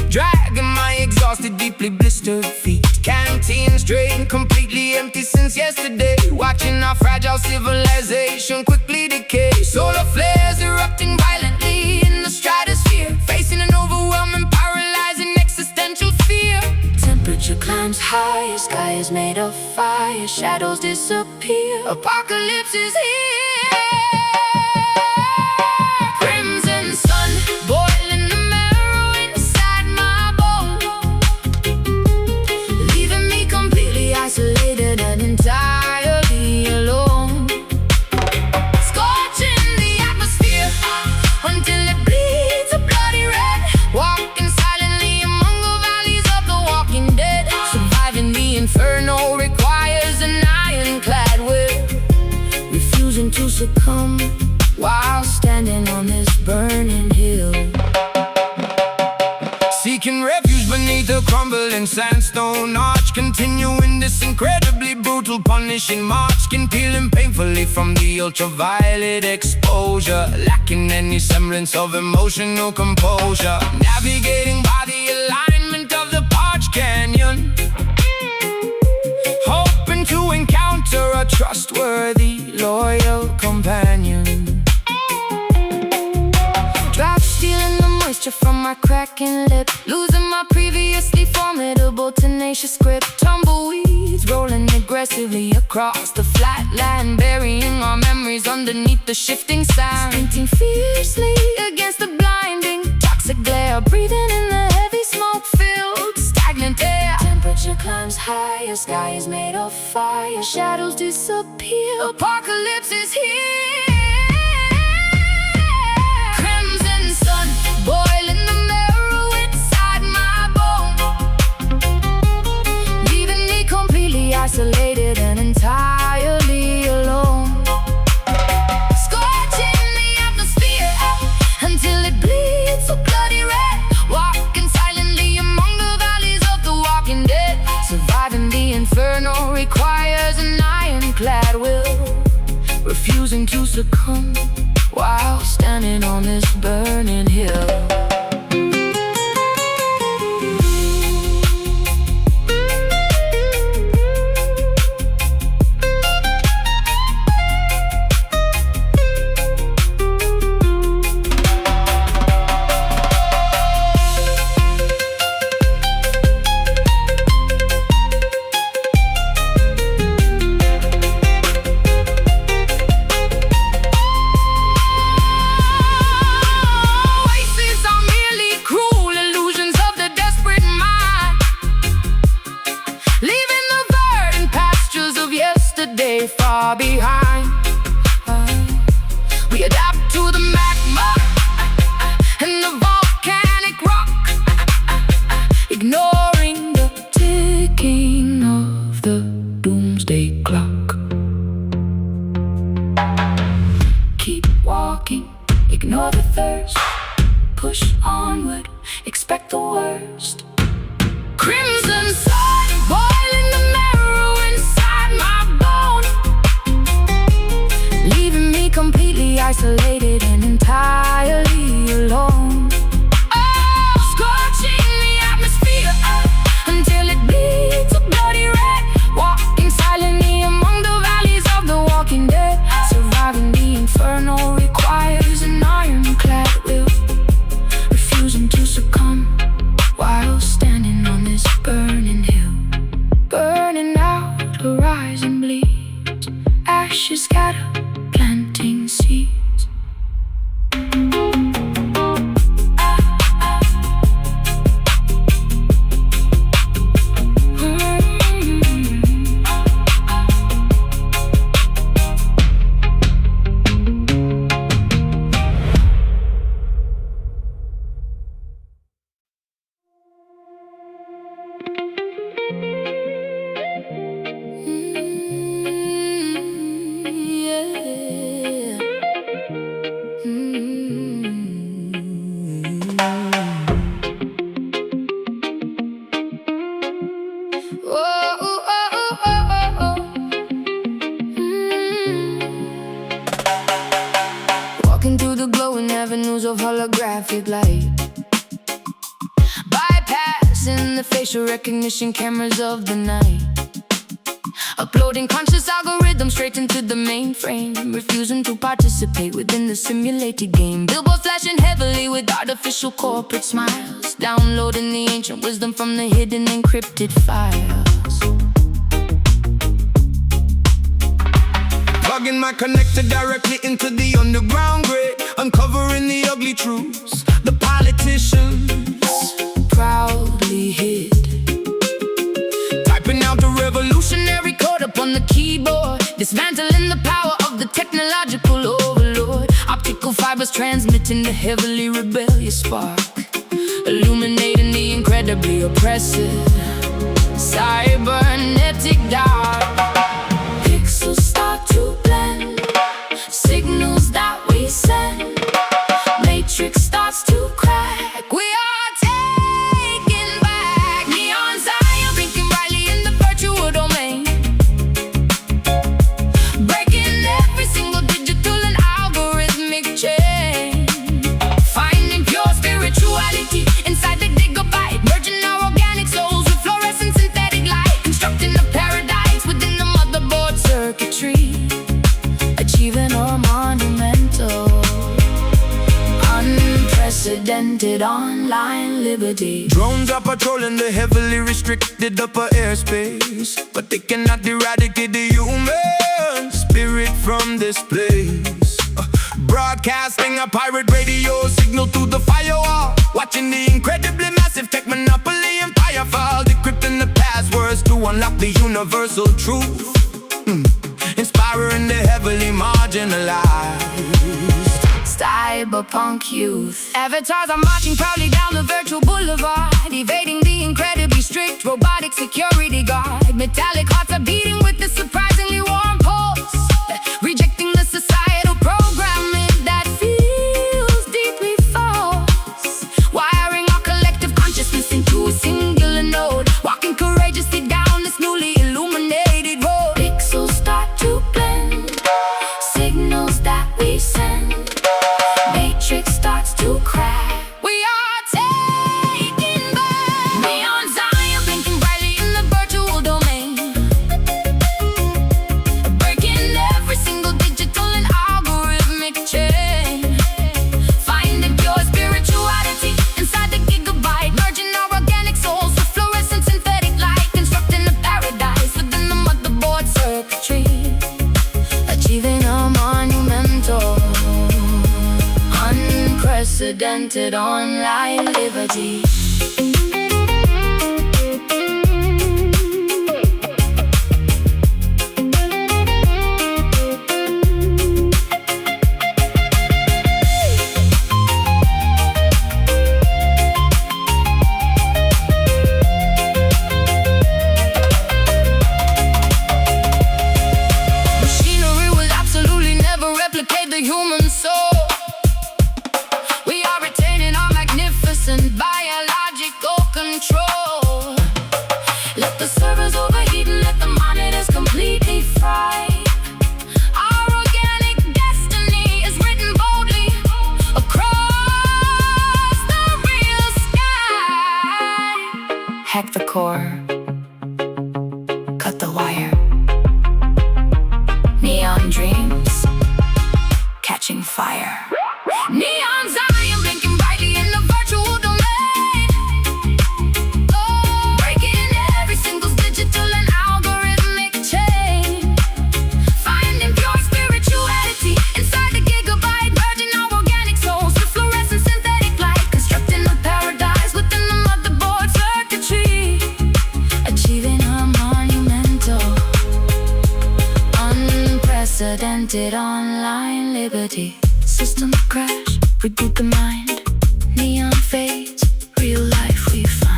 dragging my exhausted, deeply blistered feet. Canteens drained, completely empty since yesterday, watching our fragile civilization quickly decay. Solar flares erupting violently in the stratosphere, facing an overwhelming, paralyzing existential fear. Temperature climbs higher, sky is made of fire, shadows disappear, apocalypse is here. Crimson sun, boiling the marrow inside my bones, leaving me completely isolated and entirely alone. Scorching the atmosphere, and sandstone arch, continuing this incredibly brutal punishing march, skin peeling painfully from the ultraviolet exposure, lacking any semblance of emotional composure, navigating by the alignment of the parched canyon, hoping to encounter a trustworthy, loyal companion. Drops stealing the moisture from my cracking lip, losing my previously formidable, tenacious grip. Tumbleweeds rolling aggressively across the flat land, burying our memories underneath the shifting sand. Sprinting fiercely against the blinding toxic glare, breathing in the heavy smoke-filled stagnant air. Temperature climbs higher, sky is made of fire, shadows disappear, apocalypse is here. Crimson sun boiling the marrow inside my bone, leaving me completely isolated and entirely alone. Scorching the atmosphere until it bleeds so bloody red, walking silently among the valleys of the walking dead. Surviving the inferno requires an ironclad will, refusing to succumb while standing on this burning hill. Far behind, we adapt to the magma and the volcanic rock, ignoring the ticking of the doomsday clock. Keep walking, ignore the thirst, push onward, expect the worst. Crimson sun boiling the marrow inside my bone, leaving me completely isolated and entirely alone. Oh, scorching the atmosphere until it bleeds a bloody red, walking silently among the valleys of the walking dead. Surviving the inferno requires an ironclad will, refusing to succumb while standing on this burning hill. Burning out, horizon bleeds, ashes scatter, planting seeds. Walking through the glowing avenues of holographic light, bypassing the facial recognition cameras of the night, uploading conscious algorithms straight into the mainframe, refusing to participate within the simulated game. Billboard flashing heavily with artificial corporate smiles, downloading the ancient wisdom from the hidden encrypted files. Plugging my connector directly into the underground grid, uncovering the ugly truths the politicians proudly hid, typing out the revolutionary code up on the keyboard, dismantling the power of the technological overlord. Optical fibers transmitting the heavily rebellious spark, illuminating the incredibly oppressive cybernetic dark. Pixels start to blend, signals that we send, matrix starts to crack. We are taking back neon signs. unprecedented online liberty. Drones are patrolling the heavily restricted upper airspace, but they cannot eradicate the human spirit from this place. Broadcasting a pirate radio signal through the firewall, watching the incredibly massive tech monopoly empire fall, decrypting the passwords to unlock the universal truth, inspiring the heavily marginalized. Cyberpunk youth avatars are marching proudly down the virtual boulevard, evading the incredibly strict robotic security guard. Metallic hearts are beating with the surprisingly warm pulse, rejecting the societal programming that feels deeply false, wiring our collective consciousness into a singular node, walking courageously down this newly illuminated road. Pixels start to blend, signals that we send, matrix starts to crack. We are taking back neon Zion, blinking brightly in the virtual domain, breaking every single digital and algorithmic chain, finding pure spirituality inside the gigabyte, merging our organic souls with fluorescent synthetic light, constructing a paradise within the motherboard circuitry, achieving a monumental, unprecedented online liberty. Machinery will absolutely never replicate the human soul. We are retaining our magnificent biological control. Let the servers overheat and let the monitors completely fry. Our organic destiny is written boldly across the real sky. Hack the core, cut the wire. Neon dreams catching fire. Neon Zion, blinking brightly in the virtual domain, breaking every single digital and algorithmic chain, finding pure spirituality inside the gigabyte, merging our organic souls with fluorescent synthetic light, constructing a paradise within the motherboard circuitry, achieving a monumental, unprecedented online liberty. System crash, reboot the mind, neon fades, real life we find.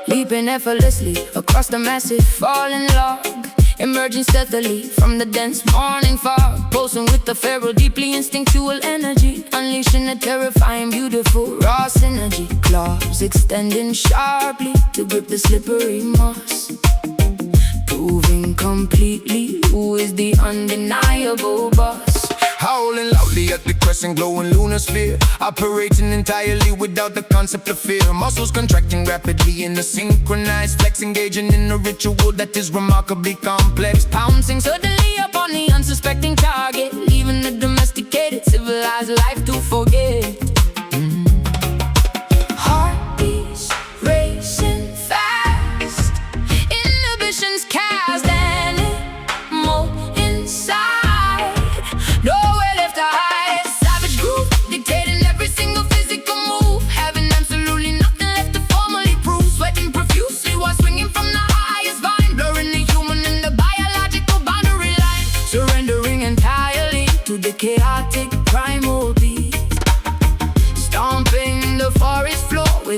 Leaping effortlessly across the massive falling log, emerging stealthily from the dense morning fog, pulsing with the feral, deeply instinctual energy, unleashing a terrifying, beautiful, raw synergy. Claws extending sharply to grip the slippery moss, proving completely who is the undeniable boss. Howling loudly at the crescent glowing lunar sphere, operating entirely without the concept of fear. Muscles contracting rapidly in a synchronized flex, engaging in a ritual that is remarkably complex, pouncing suddenly upon the unsuspecting target, leaving the domesticated civilized life to forget. Heartbeats racing fast, inhibitions cast, animal inside, nowhere left to hide. Savage groove dictating every single physical move, having absolutely nothing left to formally prove. Sweating profusely while swinging from the highest vine, blurring the human and the biological boundary line, surrendering entirely to the chaotic primal beat.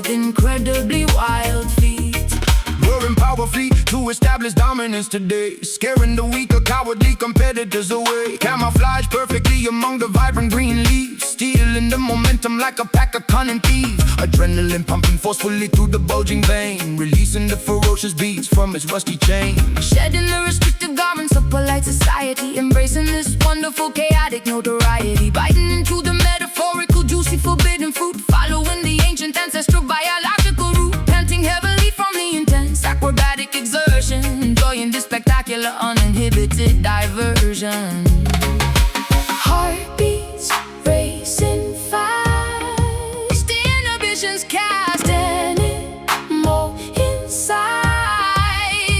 with incredibly wild feet. Growing powerfully to establish dominance today, scaring the weaker, cowardly competitors away. Camouflage perfectly among the vibrant green leaves, stealing the momentum like a pack of cunning thieves. Adrenaline pumping forcefully through the bulging vein, releasing the ferocious beats from its rusty chain. Shedding the restrictive garments of polite society, embracing this wonderful chaotic notoriety. Biting into the metaphorical, juicy, forbidden fruit, following the ancient ancestral biological route. Panting heavily from the intense acrobatic exertion, enjoying this spectacular uninhibited diversion. Heartbeats racing fast, the inhibitions cast animal inside,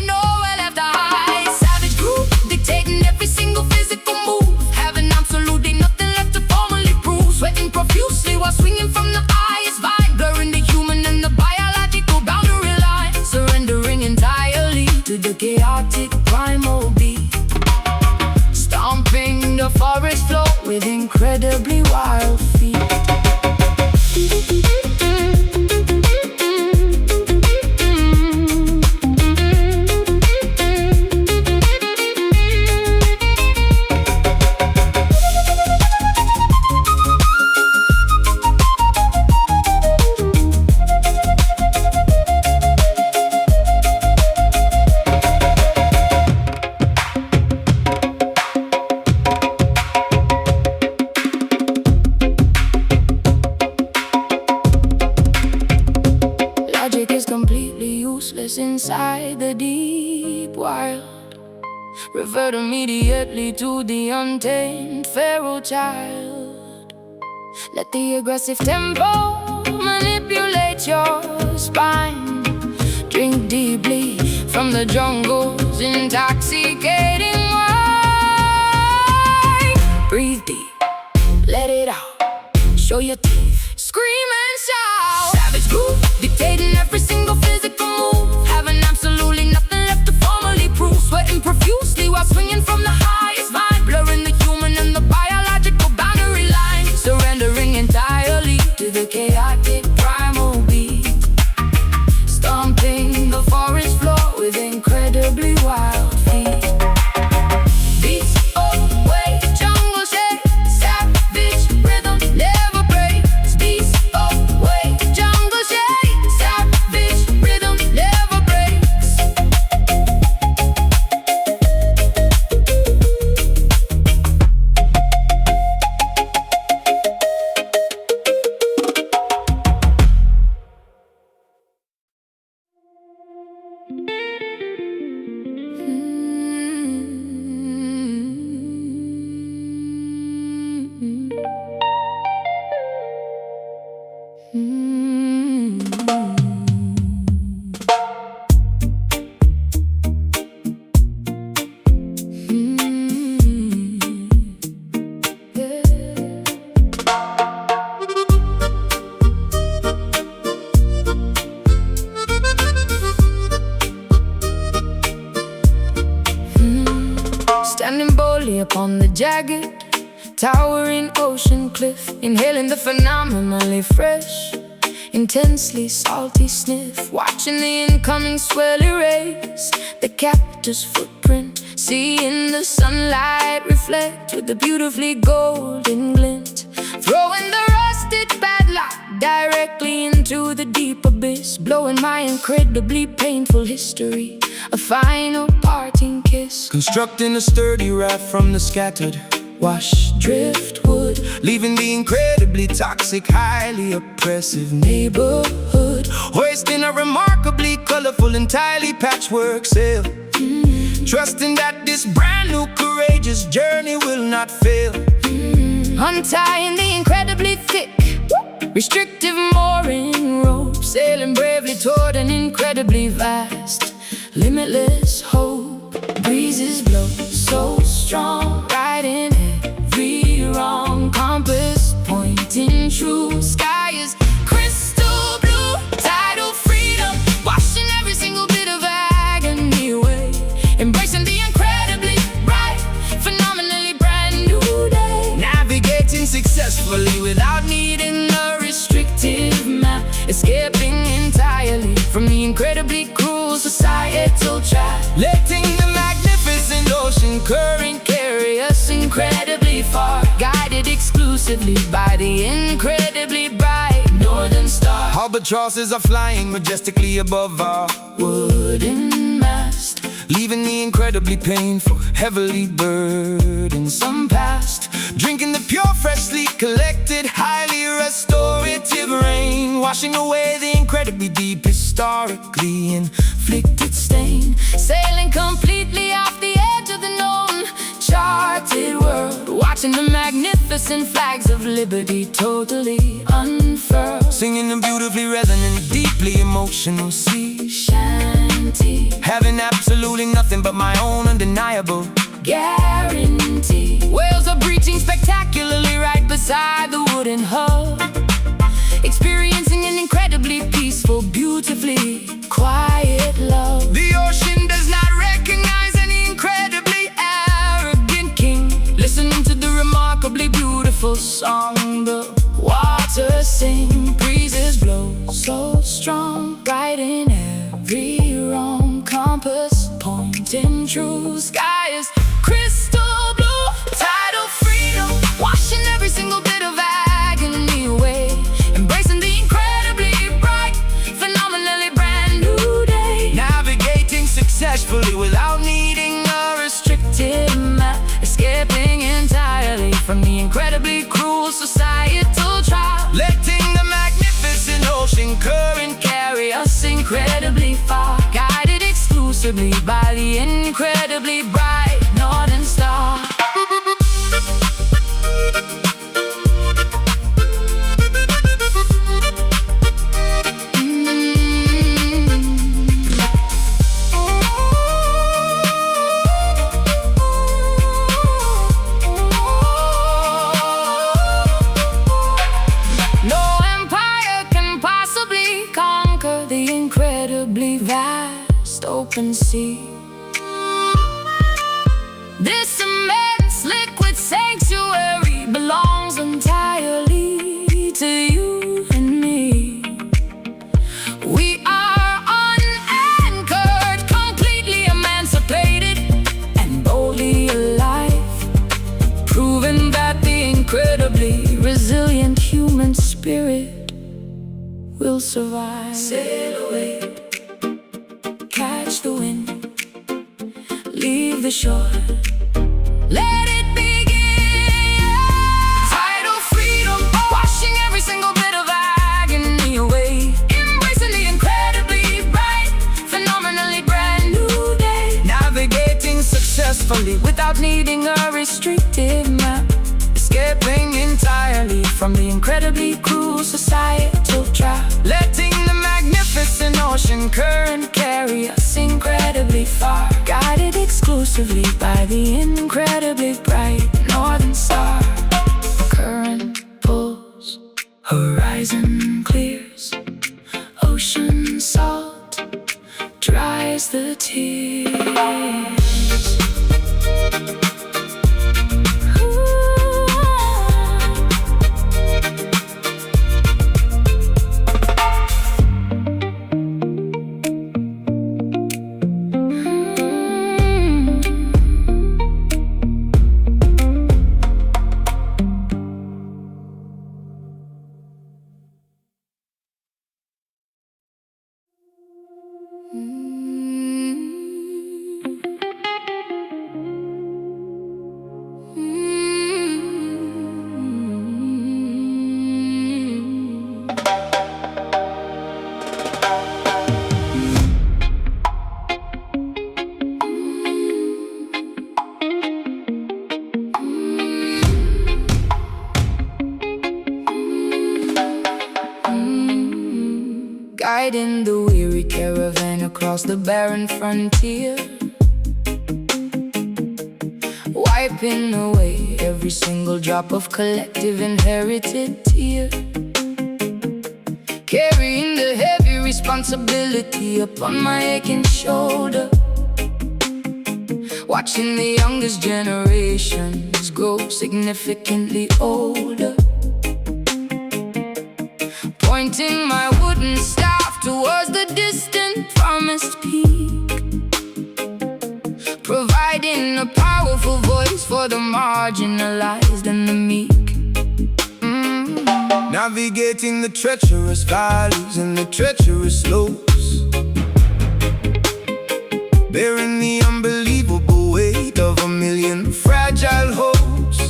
nowhere left to hide. Savage groove dictating every single physical move, having absolutely nothing left to formally prove. Sweating profusely while swinging from the highest vibe, blurring the human and the biological boundary line, surrendering entirely to the chaotic primal beat. Stomping the forest floor with incredibly wild feet. Logic is completely useless inside the deep wild. Revert immediately to the untamed feral child. Let the aggressive tempo manipulate your spine. Drink deeply from the jungle's intoxicating wine. Breathe deep, let it out, show your teeth, scream and shout. Savage groove dictating every single physical move, having absolutely nothing left to formally prove. Sweating profusely while swinging from the highest vibe, blurring the human and the biological boundary line, surrendering entirely to the chaotic primal beat. Stomping the forest floor with incredibly wild feet. Beats away, jungle shake, savage rhythm never breaks. Beats away, jungle shake, savage rhythm never breaks. Standing boldly upon the jagged, towering ocean cliff, inhaling the phenomenally fresh, intensely salty sniff, watching the incoming swell erase the captor's footprint, seeing the sunlight reflect with a beautifully golden glint, throwing the rusted padlock directly into the deep abyss, blowing my incredibly painful history a final parting kiss. Constructing a sturdy raft from the scattered washed driftwood, leaving the incredibly toxic, highly oppressive neighborhood, hoisting a remarkably colorful, entirely patchwork sail, trusting that this brand new courageous journey will not fail. Untying the incredibly thick, restrictive mooring rope, sailing bravely toward an incredibly vast, limitless hope. Breezes blow so strong, riding every wrong compass, pointing true. Sky is crystal blue, tidal freedom, washing every single bit of agony away, embracing the incredibly bright, phenomenally brand new day. Navigating successfully without needing a restrictive map, escaping entirely from the incredibly cruel societal trap. Letting the magnificent ocean current carry us incredibly far, Guided exclusively by the incredibly bright northern star. albatrosses are flying majestically above our Wooden mast, leaving the incredibly painful, heavily burdensome past. Drinking the pure, freshly collected, highly restorative rain, washing away the incredibly deep, historically inflicted stain. sailing completely off the edge of the known charted world, watching the magnificent flags of liberty totally unfurled. Singing a beautifully resonant, deeply emotional sea Shanty, having absolutely nothing but my own undeniable guarantee. Whales are breaching spectacularly right beside the wooden hull, experiencing an incredibly peaceful, beautifully quiet love. The ocean does not recognize any incredibly Arrogant king, listening to the remarkably beautiful song the water sing. Breezes blow so strong, right in every wrong compass, pointing true. Sky is crystal blue, tidal freedom, washing every single bit of agony away, embracing the incredibly bright, phenomenally brand new day. navigating successfully without needing a Restricted map, escaping entirely from the incredibly cruel societal trap. letting the magnificent ocean current Carry us incredibly far, guided exclusively by the incredibly bright northern star. No empire can possibly conquer the incredibly vast open sea. This immense liquid sanctuary belongs entirely to you and me. We are unanchored, completely emancipated, and boldly alive, proving that the incredibly resilient human spirit will survive. Sail away, catch the wind, leave the shore, let it begin. Tidal freedom, washing every single bit of agony away, embracing the incredibly bright, phenomenally brand new day. navigating successfully Without needing a restrictive map, escaping entirely from the incredibly cruel societal trap. letting the magnificent ocean current Carry us incredibly far, guided exclusively by the incredibly bright northern star. Current pulls, horizon clears, ocean salt dries the tears. Guiding the weary caravan across the barren frontier, wiping away every single drop of collective inherited tear, carrying the heavy responsibility upon my aching shoulder, watching the youngest generations grow significantly older, pointing my wooden staff for the marginalized and the meek. Navigating the treacherous valleys and the treacherous slopes, bearing the unbelievable weight of a million fragile hopes,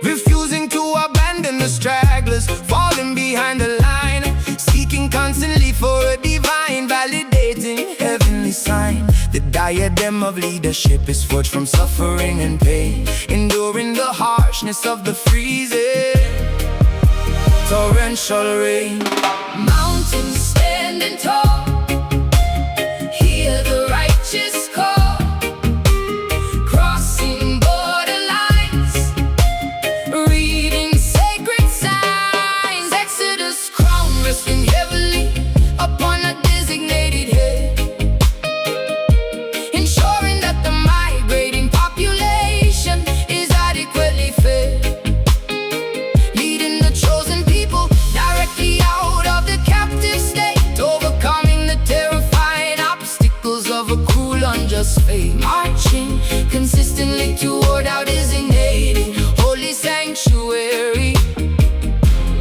refusing to abandon the stragglers, falling behind the line, seeking constantly for a divine, validating heavenly sign. The diadem of leadership is forged from suffering and pain, enduring the harshness of the freezing torrential rain. Mountains standing tall, hear the righteous call, crossing borderlines, reading sacred signs. Exodus crown resting heavily upon a designated head, ensuring that the migrating population is adequately fed, leading the chosen people directly out of the captive state, overcoming the terrifying obstacles of a cruel, unjust fate, marching consistently toward our designated holy sanctuary,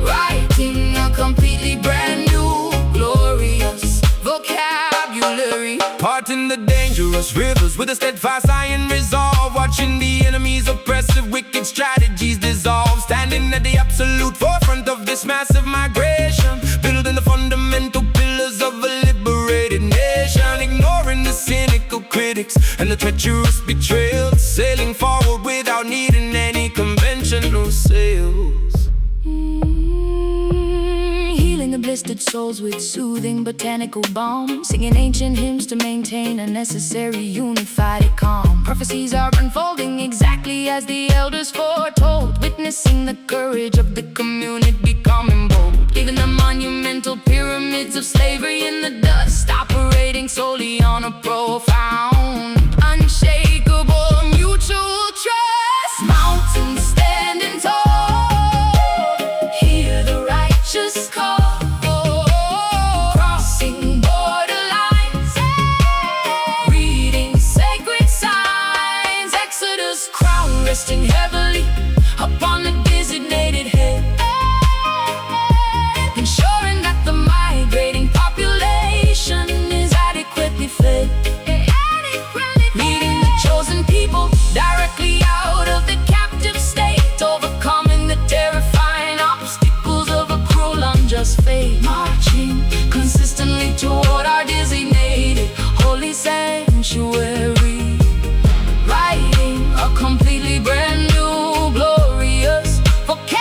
writing a completely brand new, glorious vocabulary. Parting the dangerous rivers with a steadfast iron resolve, watching the enemy's oppressive wicked strategies dissolve, standing at the absolute forefront of this massive migration, building the fundamental pillars of a liberated nation, ignoring the cynical critics and the treacherous betrayals, sailing forward without needing any conventional sails. Healing the blistered souls with soothing botanical balm, singing ancient hymns to maintain a necessary unified calm. Prophecies are unfolding exactly as the elders foretold, witnessing the courage of the community becoming bold, leaving the monumental pyramids of slavery in the dust, operating solely on a profound, unshakable mutual trust. Mountains standing tall, hear the righteous call, crossing borderlines, reading sacred signs. Exodus crown resting heavily upon the designated head, ensuring that the migrating population is adequately fed, leading the chosen people directly out of the captive state, overcoming the terrifying obstacles of a cruel, unjust fate, marching consistently toward our designated holy sanctuary, writing a completely brand new, glorious vocabulary.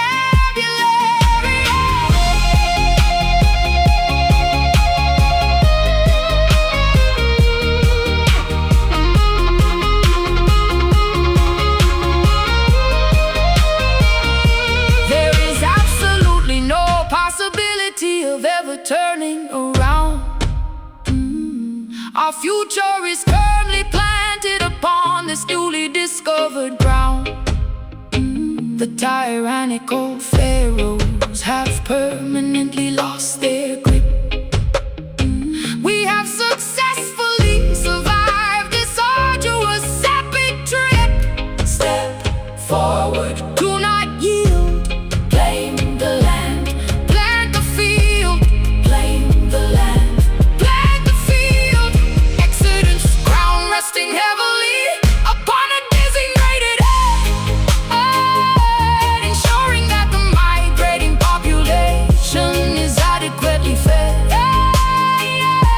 There is absolutely no possibility of ever turning around. Our future is firmly planted upon this newly discovered ground. The tyrannical pharaohs have permanently lost their grip. We have successfully survived this arduous epic trip. Step forward, do not yield, claim the land, plant the field, claim the land, plant the field. Exodus crown resting heavily upon a designated head, ensuring that the migrating population is adequately fed,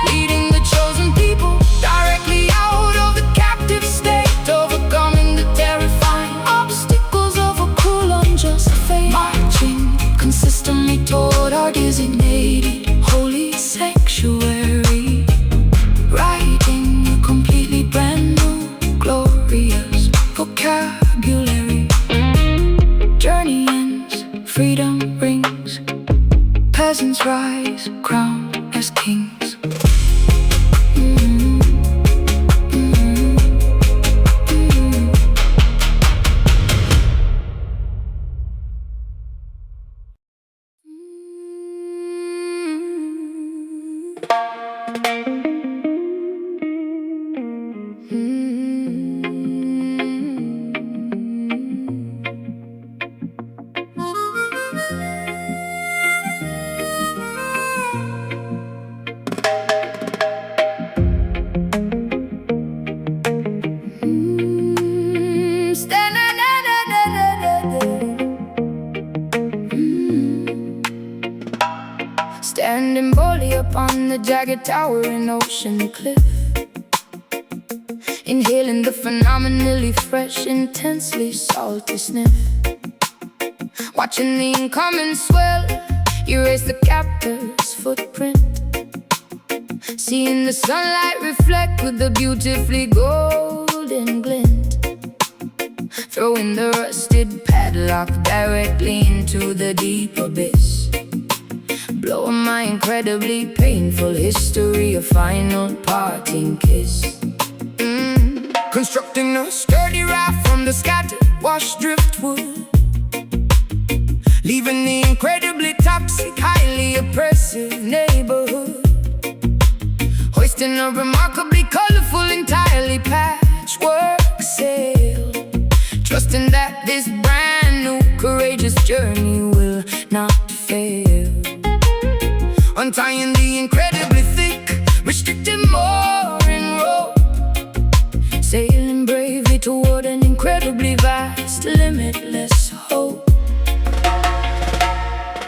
leading the chosen people directly out of the captive state, overcoming the terrifying obstacles of a cruel, unjust fate, marching consistently toward our designated holy sanctuary, writing a completely brand new, glorious vocabulary. Journey ends, freedom rings, peasants rise, crowned as kings. Standing boldly upon the jagged towering ocean cliff, inhaling the phenomenally fresh, intensely salty sniff. Watching the incoming swell erase the captor's footprint, seeing the sunlight reflect with a beautifully golden glint, throwing the rusted padlock directly into the deep abyss, blowing my incredibly painful history a final parting kiss. Constructing a sturdy raft from the scattered washed driftwood, leaving the incredibly toxic, highly oppressive neighborhood, hoisting a remarkably colorful, entirely patchwork sail, trusting that this brand new courageous journey will not fail. Untying the incredibly thick, restricted mooring rope, sailing bravely toward an incredibly vast, limitless hope.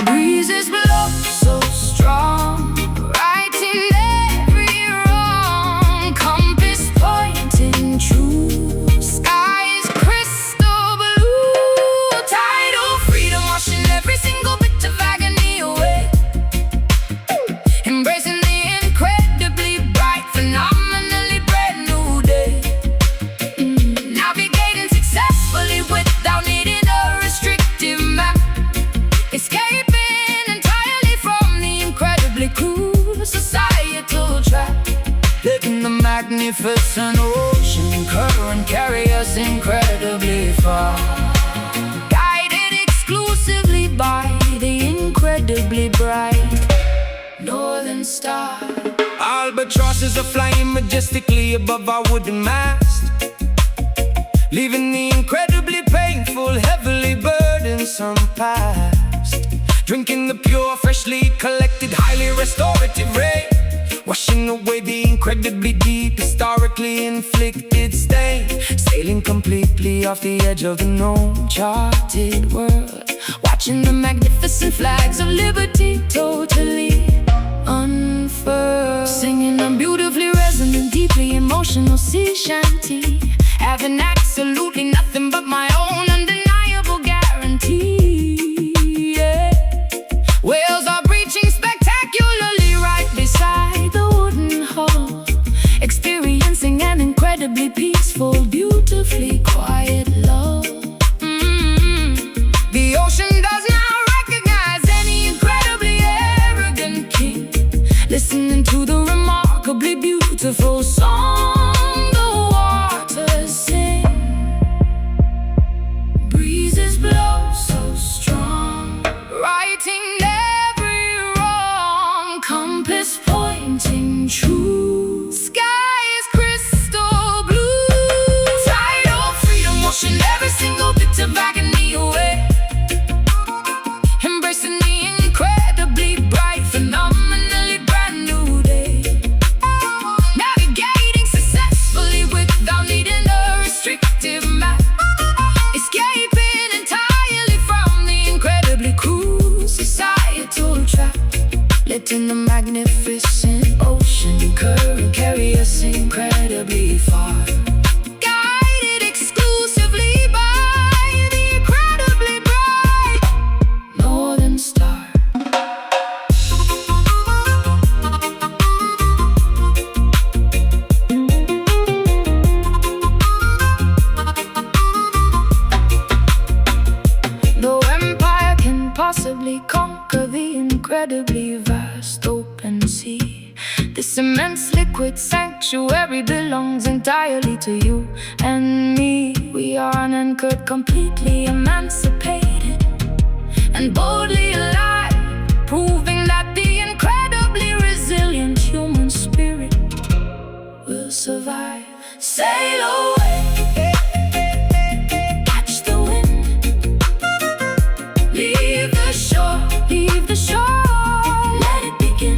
Breezes blow so strong, righting every wrong, compass pointing true, skies crystal blue, tidal freedom washing every single bit of agony away, embracing the incredibly bright, phenomenally brand new day, navigating successfully without needing a restrictive map, escaping entirely from the incredibly cruel societal trap, letting the magnificent ocean current carry us incredibly far, guided exclusively by the incredibly bright northern star. Albatrosses are flying majestically above our wooden mast, leaving the incredibly painful, heavily burdensome past, drinking the pure, freshly collected, highly restorative rain, washing away the incredibly deep, historically inflicted stain, sailing completely off the edge of the known charted world, watching the magnificent flags of liberty totally unfurled, singing a beautifully resonant, deeply emotional sea shanty, having absolutely nothing but my own undeniable guarantee. Yeah. Whales are breaching spectacularly right beside the wooden hull, experiencing an incredibly peaceful, beautifully quiet love. The ocean does not recognize any incredibly arrogant king, listening to the remarkably beautiful song the waters sing. Breezes blow so strong, righting every wrong, compass pointing true, skies crystal blue, tidal freedom washing every single bit of agony away, embracing the incredibly bright, phenomenally brand new day, navigating successfully without needing a restrictive map, escaping entirely from the incredibly cruel societal trap, letting the magnificent ocean current carry us incredibly far, guided exclusively by the incredibly bright northern star. No empire can possibly conquer the incredibly vast open sea. This immense liquid sanctuary belongs entirely to you and me. We are unanchored, completely emancipated, and boldly alive, proving that the incredibly resilient human spirit will survive. Sail away, catch the wind, leave the shore, let it begin.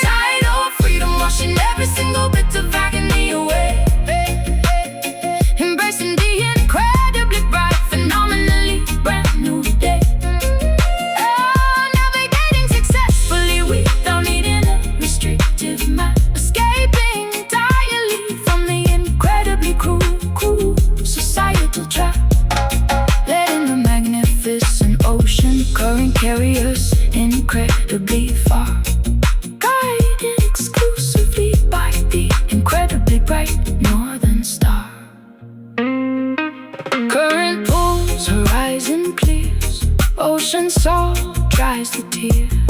Tidal freedom washing every single bit of agony away, embracing the incredibly bright, phenomenally brand new day. Navigating ocean current carry us incredibly far, guided exclusively by the incredibly bright northern star. Current pulls, horizon clears, ocean salt dries the tears.